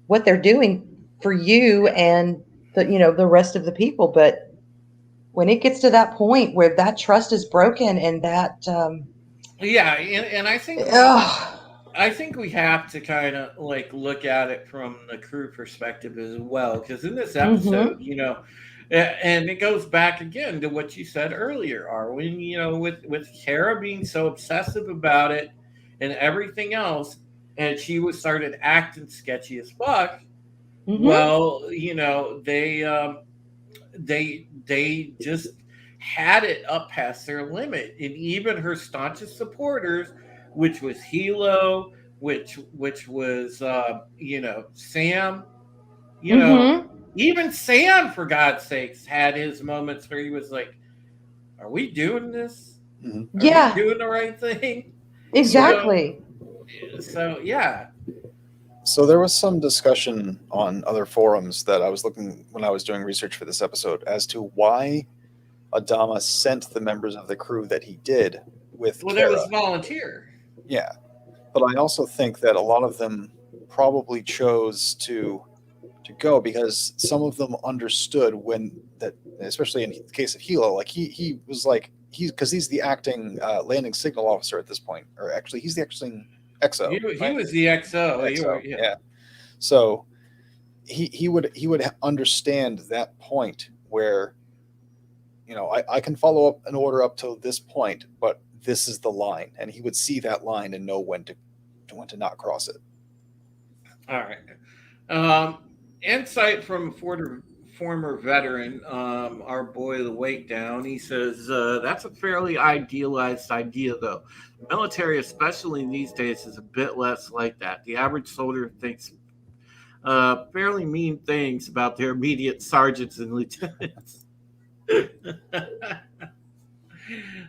what they're doing for you and the rest of the people. But when it gets to that point where that trust is broken and that Yeah, and I think ugh, we have to kind of like look at it from the crew perspective as well, because in this episode, mm-hmm, and it goes back again to what you said earlier, Arwen. With Kara being so obsessive about it and everything else, and she was started acting sketchy as fuck. mm-hmm, Well, they just had it up past their limit, and even her staunchest supporters, which was Hilo, which was Sam, you know, mm-hmm, even Sam, for God's sakes, had his moments where he was like, "Are we doing this? Mhm. Are we yeah, doing the right thing?" You So, know, exactly. so yeah, so there was some discussion on other forums that I was looking when I was doing research for this episode as to why Adama sent the members of the crew that he did with well, that was Kara. volunteer. Yeah, but I also think that a lot of them probably chose to go because some of them understood when that, especially in the case of Hilo, like he was like he's the acting landing signal officer at this point, or actually he's the acting XO, He right? was the XO. XO, Yeah. yeah. So he would understand that point where I can follow up an order up to this point, but this is the line, and he would see that line and know when to not cross it. All right. Um, Insight from a former veteran, our boy the Wake Down. He says that's a fairly idealized idea, though. Military, especially these days, is a bit less like that. The average soldier thinks fairly mean things about their immediate sergeants and lieutenants. I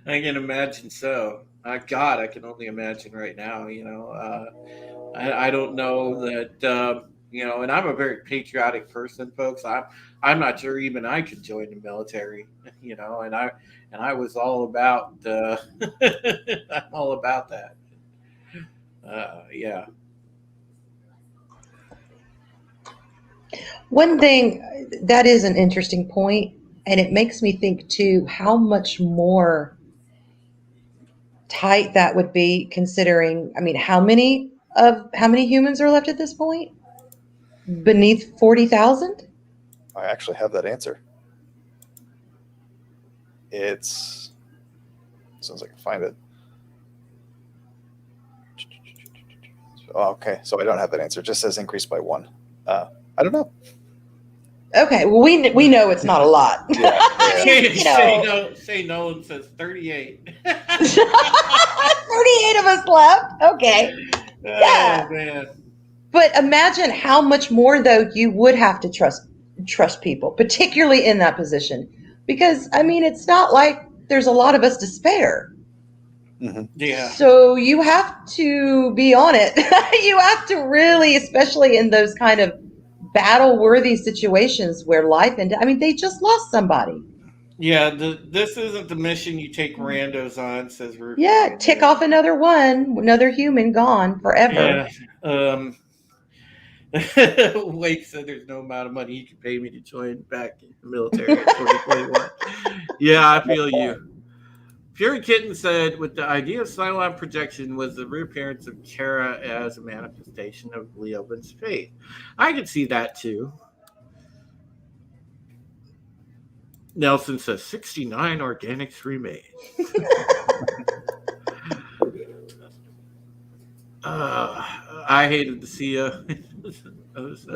can imagine so. God, I can only imagine right now. I don't know that and I'm a very patriotic person, folks. I'm not sure even I could join the military, and I was all about I'm all about that. Yeah. One thing that is an interesting point, and it makes me think too how much more tight that would be, considering, I mean, how many humans are left at this point? Beneath 40,000? I actually have that answer. It's as soon as I can find it. Oh, okay, so I don't have that answer. It just says increased by one. I don't know. Okay, well, we know it's not a lot. Yeah, yeah. I mean, Say no and says 38. 38 of us left. Okay. Yeah. Oh man. But imagine how much more, though, you would have to trust people, particularly in that position. Because, I mean, it's not like there's a lot of us to spare. Mm-hmm. Yeah. So you have to be on it. You have to really, especially in those kind of battle-worthy situations where life and I mean, they just lost somebody. Yeah, this isn't the mission you take randos on, says Ruth. Yeah, tick off another human gone forever. Yeah. Wake said there's no amount of money you can pay me to join back in the military in 2021. Yeah, I feel you. Fury Kitten said, with the idea of Cylon projection was the reappearance of Kara as a manifestation of Leovin's faith. I could see that too. Nelson says 69 organics remain. I hated to see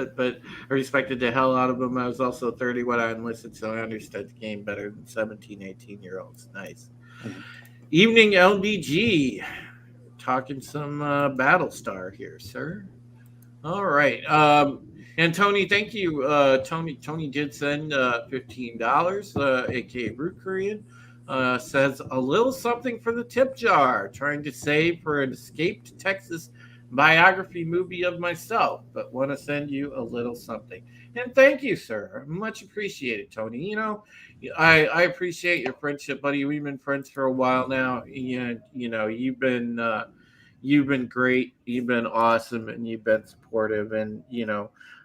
but I respected the hell out of him. I was also 30 when I enlisted, so I understood the game better than 17, 18-year-olds. Nice. Mm-hmm. Evening LBG. Talking some Battlestar here, sir. All right. And Tony, thank you. Tony did send $15, aka Root Korean. says a little something for the tip jar, trying to save for an escaped Texas biography movie of myself, but want to send you a little something. And thank you, sir. Much appreciated, Tony. I appreciate your friendship, buddy. We've been friends for a while now. And, you've been great. You've been awesome, and you've been supportive. And,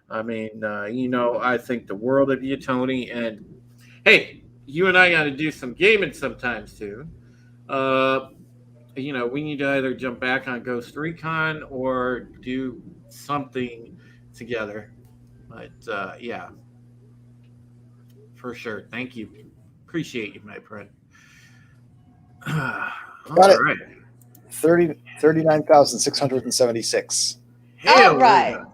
I think the world of you, Tony. And hey, you and I got to do some gaming sometimes too. Uh, we need to either jump back on Ghost Recon or do something together. But yeah, for sure. Thank you. Appreciate you, my friend. Got All it. right. 39,676. All Hell right. yeah.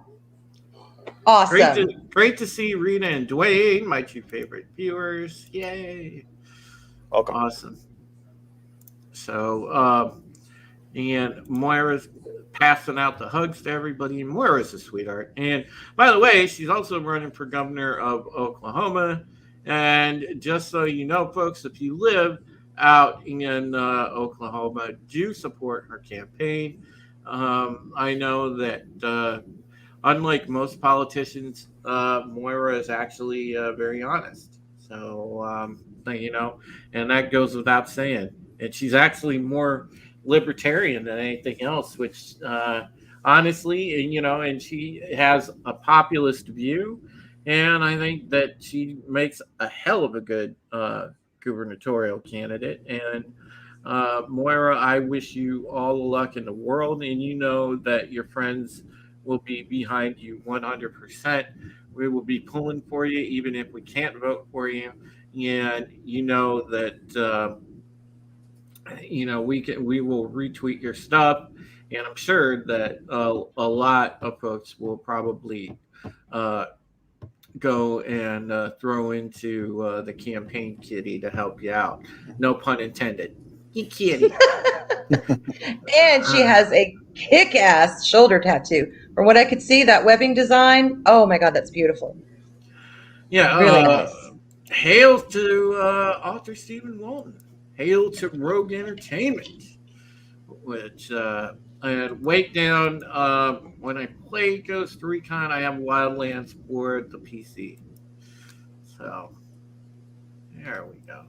Awesome. Great to see Rita and Dwayne, my two favorite viewers. Yay. Welcome. Awesome. So, and Moira's passing out the hugs to everybody. Moira's a sweetheart. And by the way, she's also running for governor of Oklahoma. And just so you know, folks, if you live out in Oklahoma, do support her campaign. I know that unlike most politicians, Moira is actually very honest. So, and that goes without saying. And she's actually more libertarian than anything else, which honestly, and she has a populist view. And I think that she makes a hell of a good gubernatorial candidate. And Moira, I wish you all the luck in the world. And you know that your friends will be behind you 100%. We will be pulling for you, even if we can't vote for you. And you know that we will retweet your stuff, and I'm sure that a lot of folks will probably go and throw into the campaign kitty to help you out. No pun intended. You kitty. And she has a kick-ass shoulder tattoo. From what I could see, that webbing design, oh my God, that's beautiful. Yeah, really nice. Hail to author Stephen Walton. Hail to Rogue Entertainment, which and Wake Down. When I play Ghost Recon, I have Wildlands for the PC. So there we go.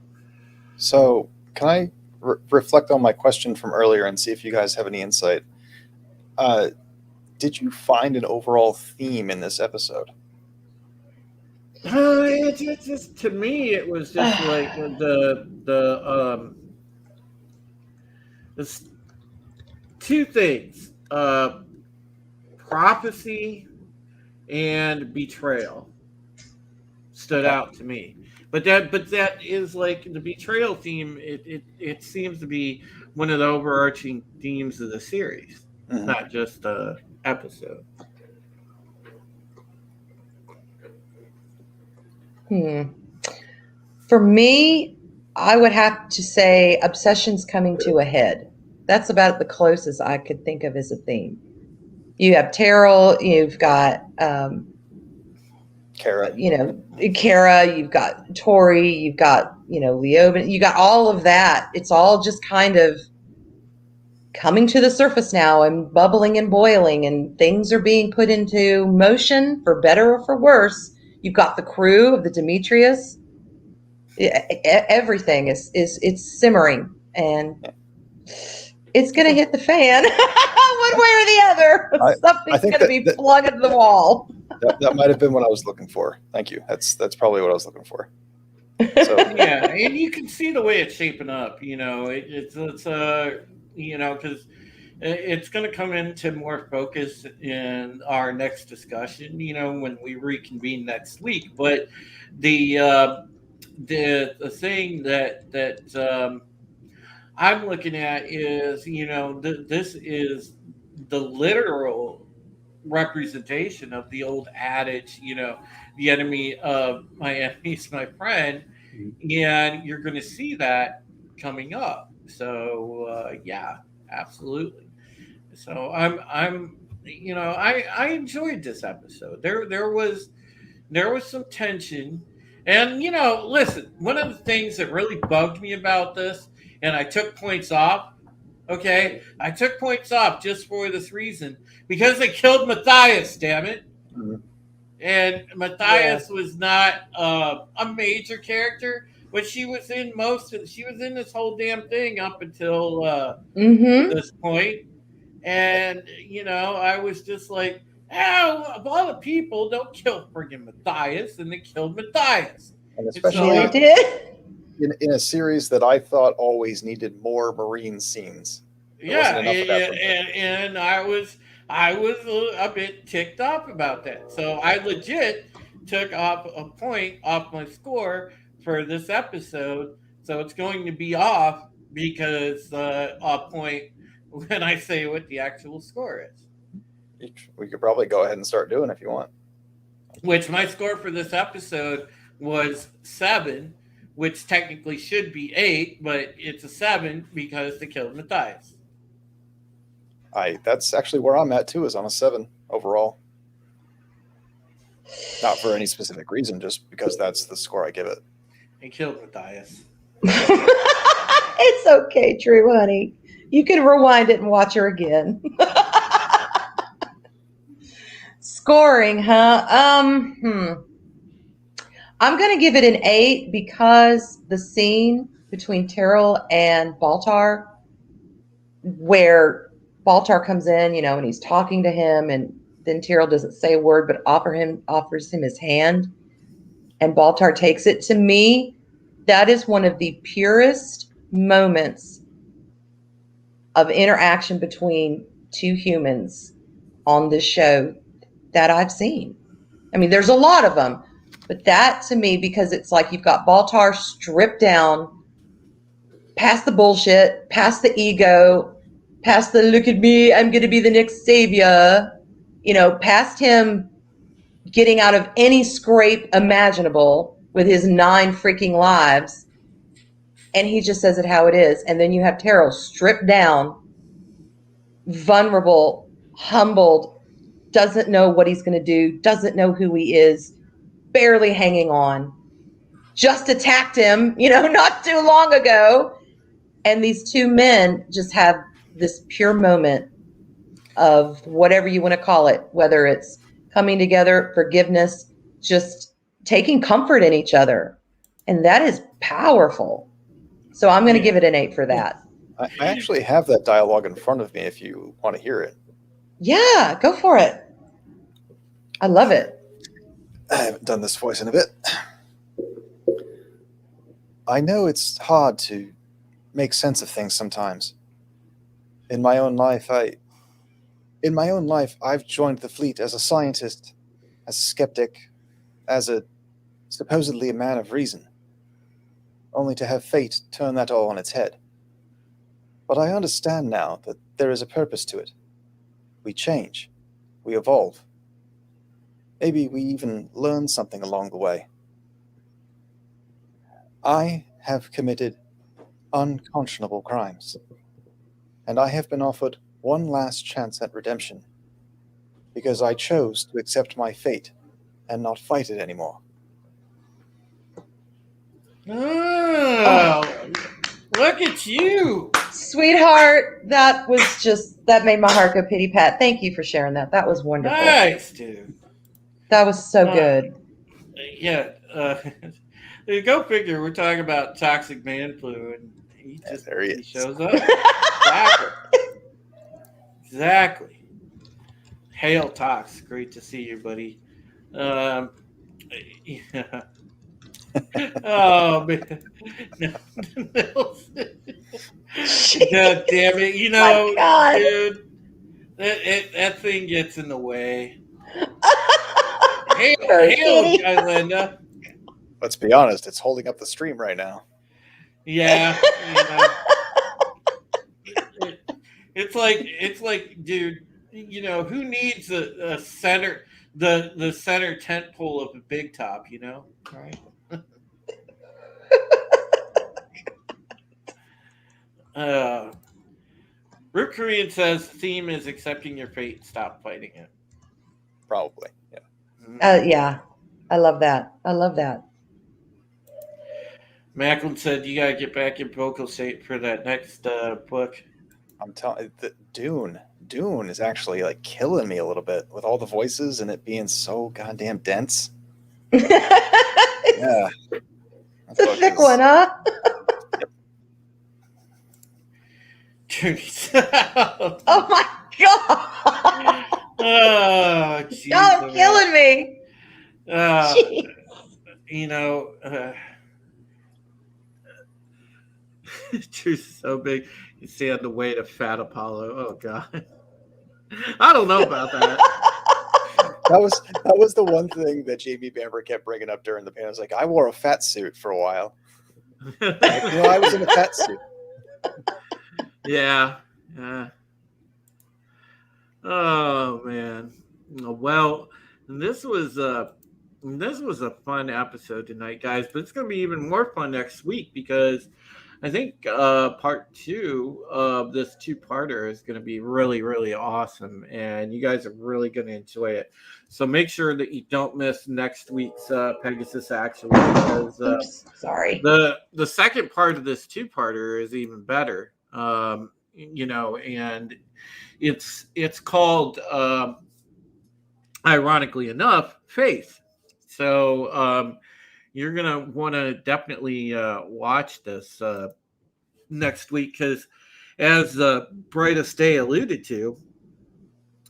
So can I reflect on my question from earlier and see if you guys have any insight? Did you find an overall theme in this episode? It's just, to me, it was just like there's two things: prophecy and betrayal stood out to me. But that is like the betrayal theme. It seems to be one of the overarching themes of the series, not just the episode. For me, I would have to say obsession's coming to a head. That's about the closest I could think of as a theme. You have Terrell, you've got Kara. Kara, you've got Tori, you've got, Leoben, you got all of that. It's all just kind of coming to the surface now and bubbling and boiling, and things are being put into motion for better or for worse. You've got the crew of the Demetrius. Everything it's simmering, and it's going to hit the fan one way or the other. Something's going to be plugged into the wall. That might have been what I was looking for. Thank you. That's probably what I was looking for. So. Yeah, and you can see the way it's shaping up. It's because it's going to come into more focus in our next discussion. When we reconvene next week. But the thing that I'm looking at is this is the literal representation of the old adage, the enemy of my enemy is my friend, and you're going to see that coming up. So yeah, absolutely. So I'm I enjoyed this episode. There was some tension, And listen, one of the things that really bugged me about this, and I took points off. Okay, I took points off just for this reason because they killed Matthias. Damn it! Mhm. And Yeah. Matthias was not a major character, but she was in this whole damn thing up until Mm-hmm. this point. And I was just like, "Ow! Of all the people, don't kill friggin' Matthias," and they killed Matthias. And And so Yeah, they especially did. in a series that I thought always needed more marine scenes. There wasn't yeah, enough of that for me. and I was a bit ticked off about that. So I legit took off a point off my score for this episode. So it's going to be off because a point when I say what the actual score is. We could probably go ahead and start doing it if you want. Which my score for this episode was 7, which technically should be 8, but it's a 7 because they killed Matthias. That's actually where I'm at too, is on a 7 overall. Not for any specific reason, just because that's the score I give it. They killed Matthias. It's okay, True, honey. You can rewind it and watch her again. Scoring, huh? I'm gonna give it an 8 because the scene between Terrell and Baltar, where Baltar comes in, and he's talking to him, and then Terrell doesn't say a word but offers him his hand, and Baltar takes it. To me, that is one of the purest moments of interaction between two humans on this show that I've seen. I mean, there's a lot of them, but that to me, because it's like you've got Baltar stripped down, past the bullshit, past the ego, past the look at me, I'm going to be the next savior, past him getting out of any scrape imaginable with his 9 freaking lives. And he just says it how it is. And then you have Terrell stripped down, vulnerable, humbled, doesn't know what he's going to do, doesn't know who he is, barely hanging on, just attacked him, not too long ago. And these two men just have this pure moment of whatever you want to call it, whether it's coming together, forgiveness, just taking comfort in each other. And that is powerful. So I'm going to give it an 8 for that. I actually have that dialogue in front of me if you want to hear it. Yeah, go for it. I love it. I haven't done this voice in a bit. I know it's hard to make sense of things sometimes. In my own life, I've joined the fleet as a scientist, as a skeptic, as supposedly a man of reason, only to have fate turn that all on its head. But I understand now that there is a purpose to it. We change. We evolve. Maybe we even learn something along the way. I have committed unconscionable crimes, and I have been offered one last chance at redemption because I chose to accept my fate and not fight it anymore. Oh, look at you. Sweetheart, that made my heart go pity pat. Thank you for sharing that. That was wonderful. Nice, dude. That was so good. Yeah. Go figure. We're talking about toxic man flu, and There he he is. shows up. Exactly. Hail Tox. Great to see you, buddy. Yeah. Oh man. God damn it. My God. Dude, that thing gets in the way. Hail, Linda. Let's be honest, it's holding up the stream right now. Yeah. It's like, dude, who needs a center, the center tent pole of a big top, right? Rip Korean says theme is accepting your fate, stop fighting it. Probably, yeah. Yeah, I love that. Macklin said you gotta get back in vocal shape for that next book. I'm telling Dune is actually like killing me a little bit with all the voices and it being so goddamn dense. Yeah, that It's a book thick is. one, huh? Oh my god! Oh, jeez, Y'all man. killing me. Uh, Jeez. you know, truth is so big. You see on the way to Fat Apollo. Oh God, I don't know about that. That was the one thing that Jamie Bamber kept bringing up during the panel. It's like I wore a fat suit for a while. Like, I was in a fat suit. Yeah. Yeah. Oh man. Well, this was a fun episode tonight, guys. But it's going to be even more fun next week because I think part two of this two-parter is going to be really, really awesome, and you guys are really going to enjoy it. So make sure that you don't miss next week's Pegasus Action because Oops, sorry. the second part of this two-parter is even better. And it's called, ironically enough, Faith. So you're gonna want to definitely watch this next week because, as Brightest Day alluded to,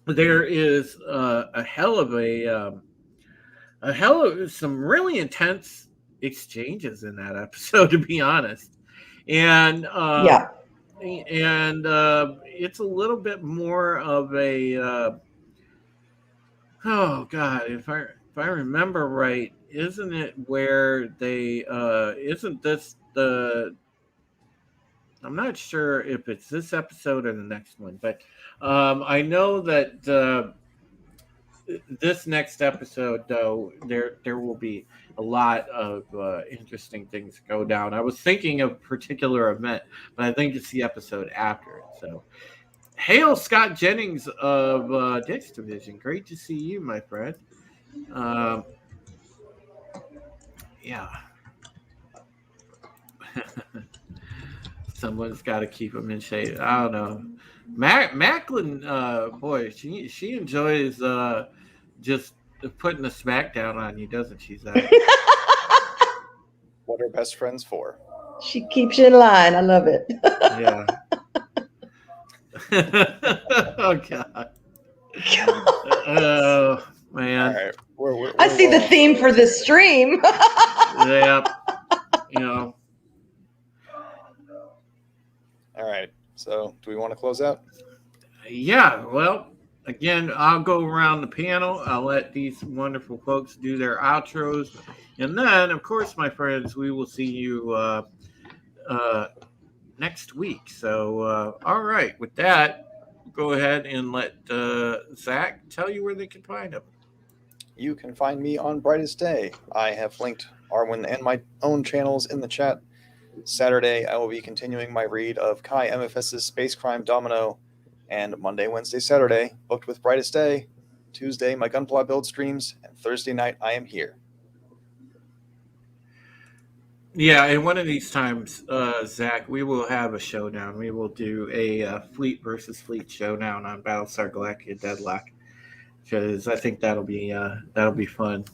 there is a hell of some really intense exchanges in that episode, to be honest, and Yeah. it's a little bit more of a oh god, if I remember right, isn't it where they isn't this the I'm not sure if it's this episode or the next one, but I know that this next episode, though, there will be a lot of interesting things to go down. I was thinking of a particular event, but I think it's the episode after it. So, hail Scott Jennings of Dick's Division. Great to see you, my friend. Um, yeah. Someone's got to keep him in shape. I don't know. Macklin, boy, she enjoys just putting a smackdown on you, doesn't she, Zach? What are best friends for? She keeps you in line. I love it. Yeah. Oh God. Oh man. All right, we're I see the well theme off for this stream. Yeah. You know. All right. So, do we want to close out? Yeah. Well, again, I'll go around the panel. I'll let these wonderful folks do their outros, and then, of course, my friends, we will see you next week. So, all right. With that, go ahead and let Zach tell you where they can find him. You can find me on Brightest Day. I have linked Arwen and my own channels in the chat. Saturday, I will be continuing my read of Kai MFS's Space Crime Domino, and Monday, Wednesday, Saturday, booked with Brightest Day. Tuesday, my Gunpla build streams, and Thursday night, I am here. Yeah, and one of these times, Zach, we will have a showdown. We will do a fleet versus fleet showdown on Battlestar Galactica Deadlock, because I think that'll be fun.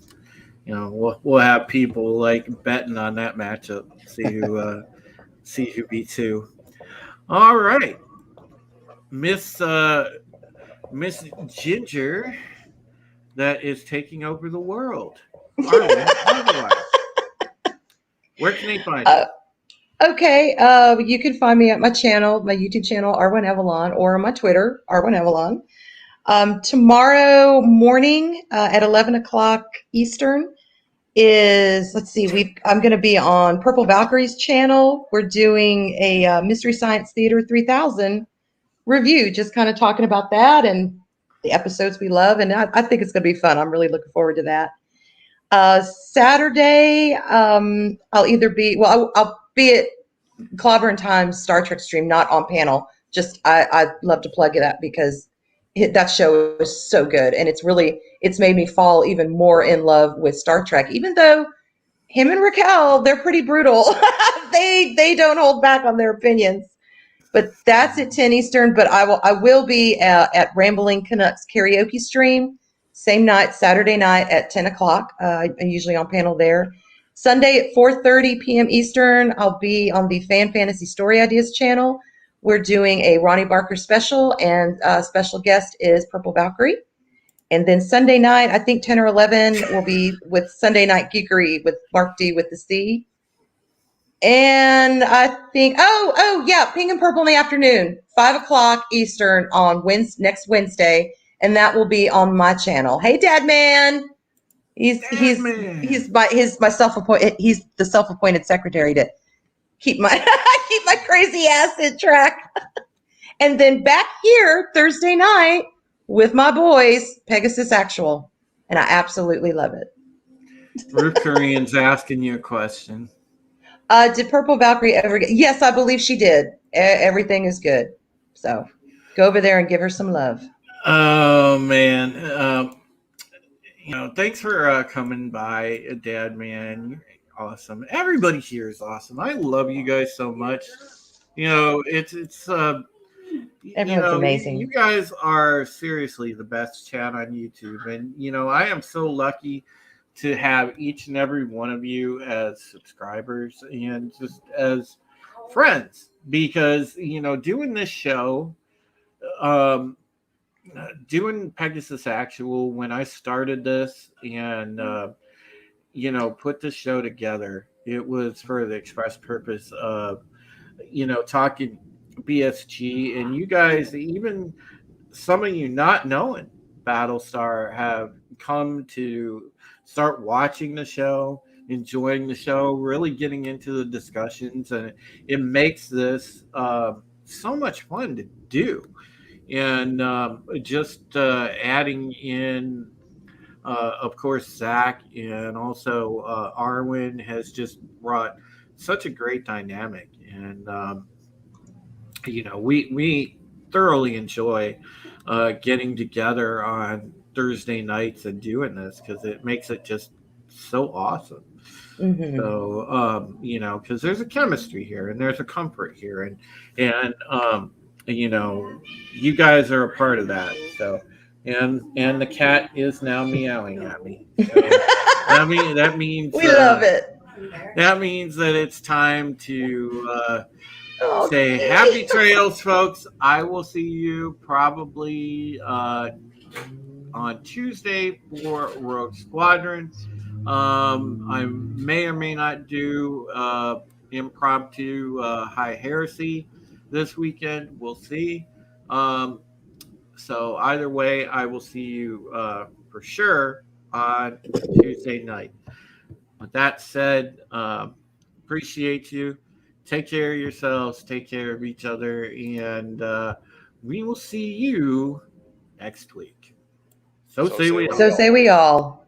You know, we'll have people like betting on that matchup, see who beats who. All right, Miss Ginger, that is taking over the world. Arwen, where can they find you? Okay, you can find me at my channel, my YouTube channel, Arwen Avalon, or on my Twitter, Arwen Avalon. Tomorrow morning at 11 o'clock Eastern is, let's see, I'm going to be on Purple Valkyrie's channel. We're doing a Mystery Science Theater 3000 review, just kind of talking about that and the episodes we love. And I think it's going to be fun. I'm really looking forward to that. Saturday, I'll either be, I'll be at Clobber and Time's Star Trek stream, not on panel. Just, I'd love to plug it up because that show is so good. And it's made me fall even more in love with Star Trek, even though him and Raquel, they're pretty brutal. They don't hold back on their opinions. But that's at 10 Eastern. But I will be at Rambling Canucks karaoke stream same night, Saturday night at 10 o'clock. I'm usually on panel there. Sunday at 4:30 p.m. Eastern, I'll be on the Fan Fantasy Story Ideas channel. We're doing a Ronnie Barker special, and special guest is Purple Valkyrie. And then Sunday night, I think 10 or 11, will be with Sunday Night Geekery with Mark D with the C. And I think, yeah, Pink and Purple in the afternoon, 5 o'clock Eastern on next Wednesday, and that will be on my channel. Hey, Dad Man, he's the self-appointed secretary to keep my keep my crazy ass in track. And then back here Thursday night with my boys, Pegasus Actual, and I absolutely love it. Ruth Korean's asking you a question. Did Purple Valkyrie ever get? Yes, I believe she did. Everything is good. So go over there and give her some love. Oh, man. Thanks for coming by, Dad Man. You're awesome. Everybody here is awesome. I love you guys so much. It's Everyone's amazing. You guys are seriously the best chat on YouTube. And, I am so lucky to have each and every one of you as subscribers and just as friends, because doing this show, doing Pegasus Actual, when I started this and put this show together, it was for the express purpose of talking BSG, and you guys, even some of you not knowing Battlestar, have come to start watching the show, enjoying the show, really getting into the discussions, and it makes this so much fun to do. And just adding in, of course, Zach, and also Arwen has just brought such a great dynamic. And we thoroughly enjoy getting together on Thursday nights and doing this, because it makes it just so awesome. Mm-hmm. So because there's a chemistry here and there's a comfort here, and you guys are a part of that. So and the cat is now meowing at me. So that means we love it. That means that it's time to say happy trails, folks. I will see you probably on Tuesday for Rogue Squadron. I may or may not do impromptu High Heresy this weekend. We'll see. So either way, I will see you for sure on Tuesday night. With that said, appreciate you. Take care of yourselves. Take care of each other. And we will see you next week. So say we all.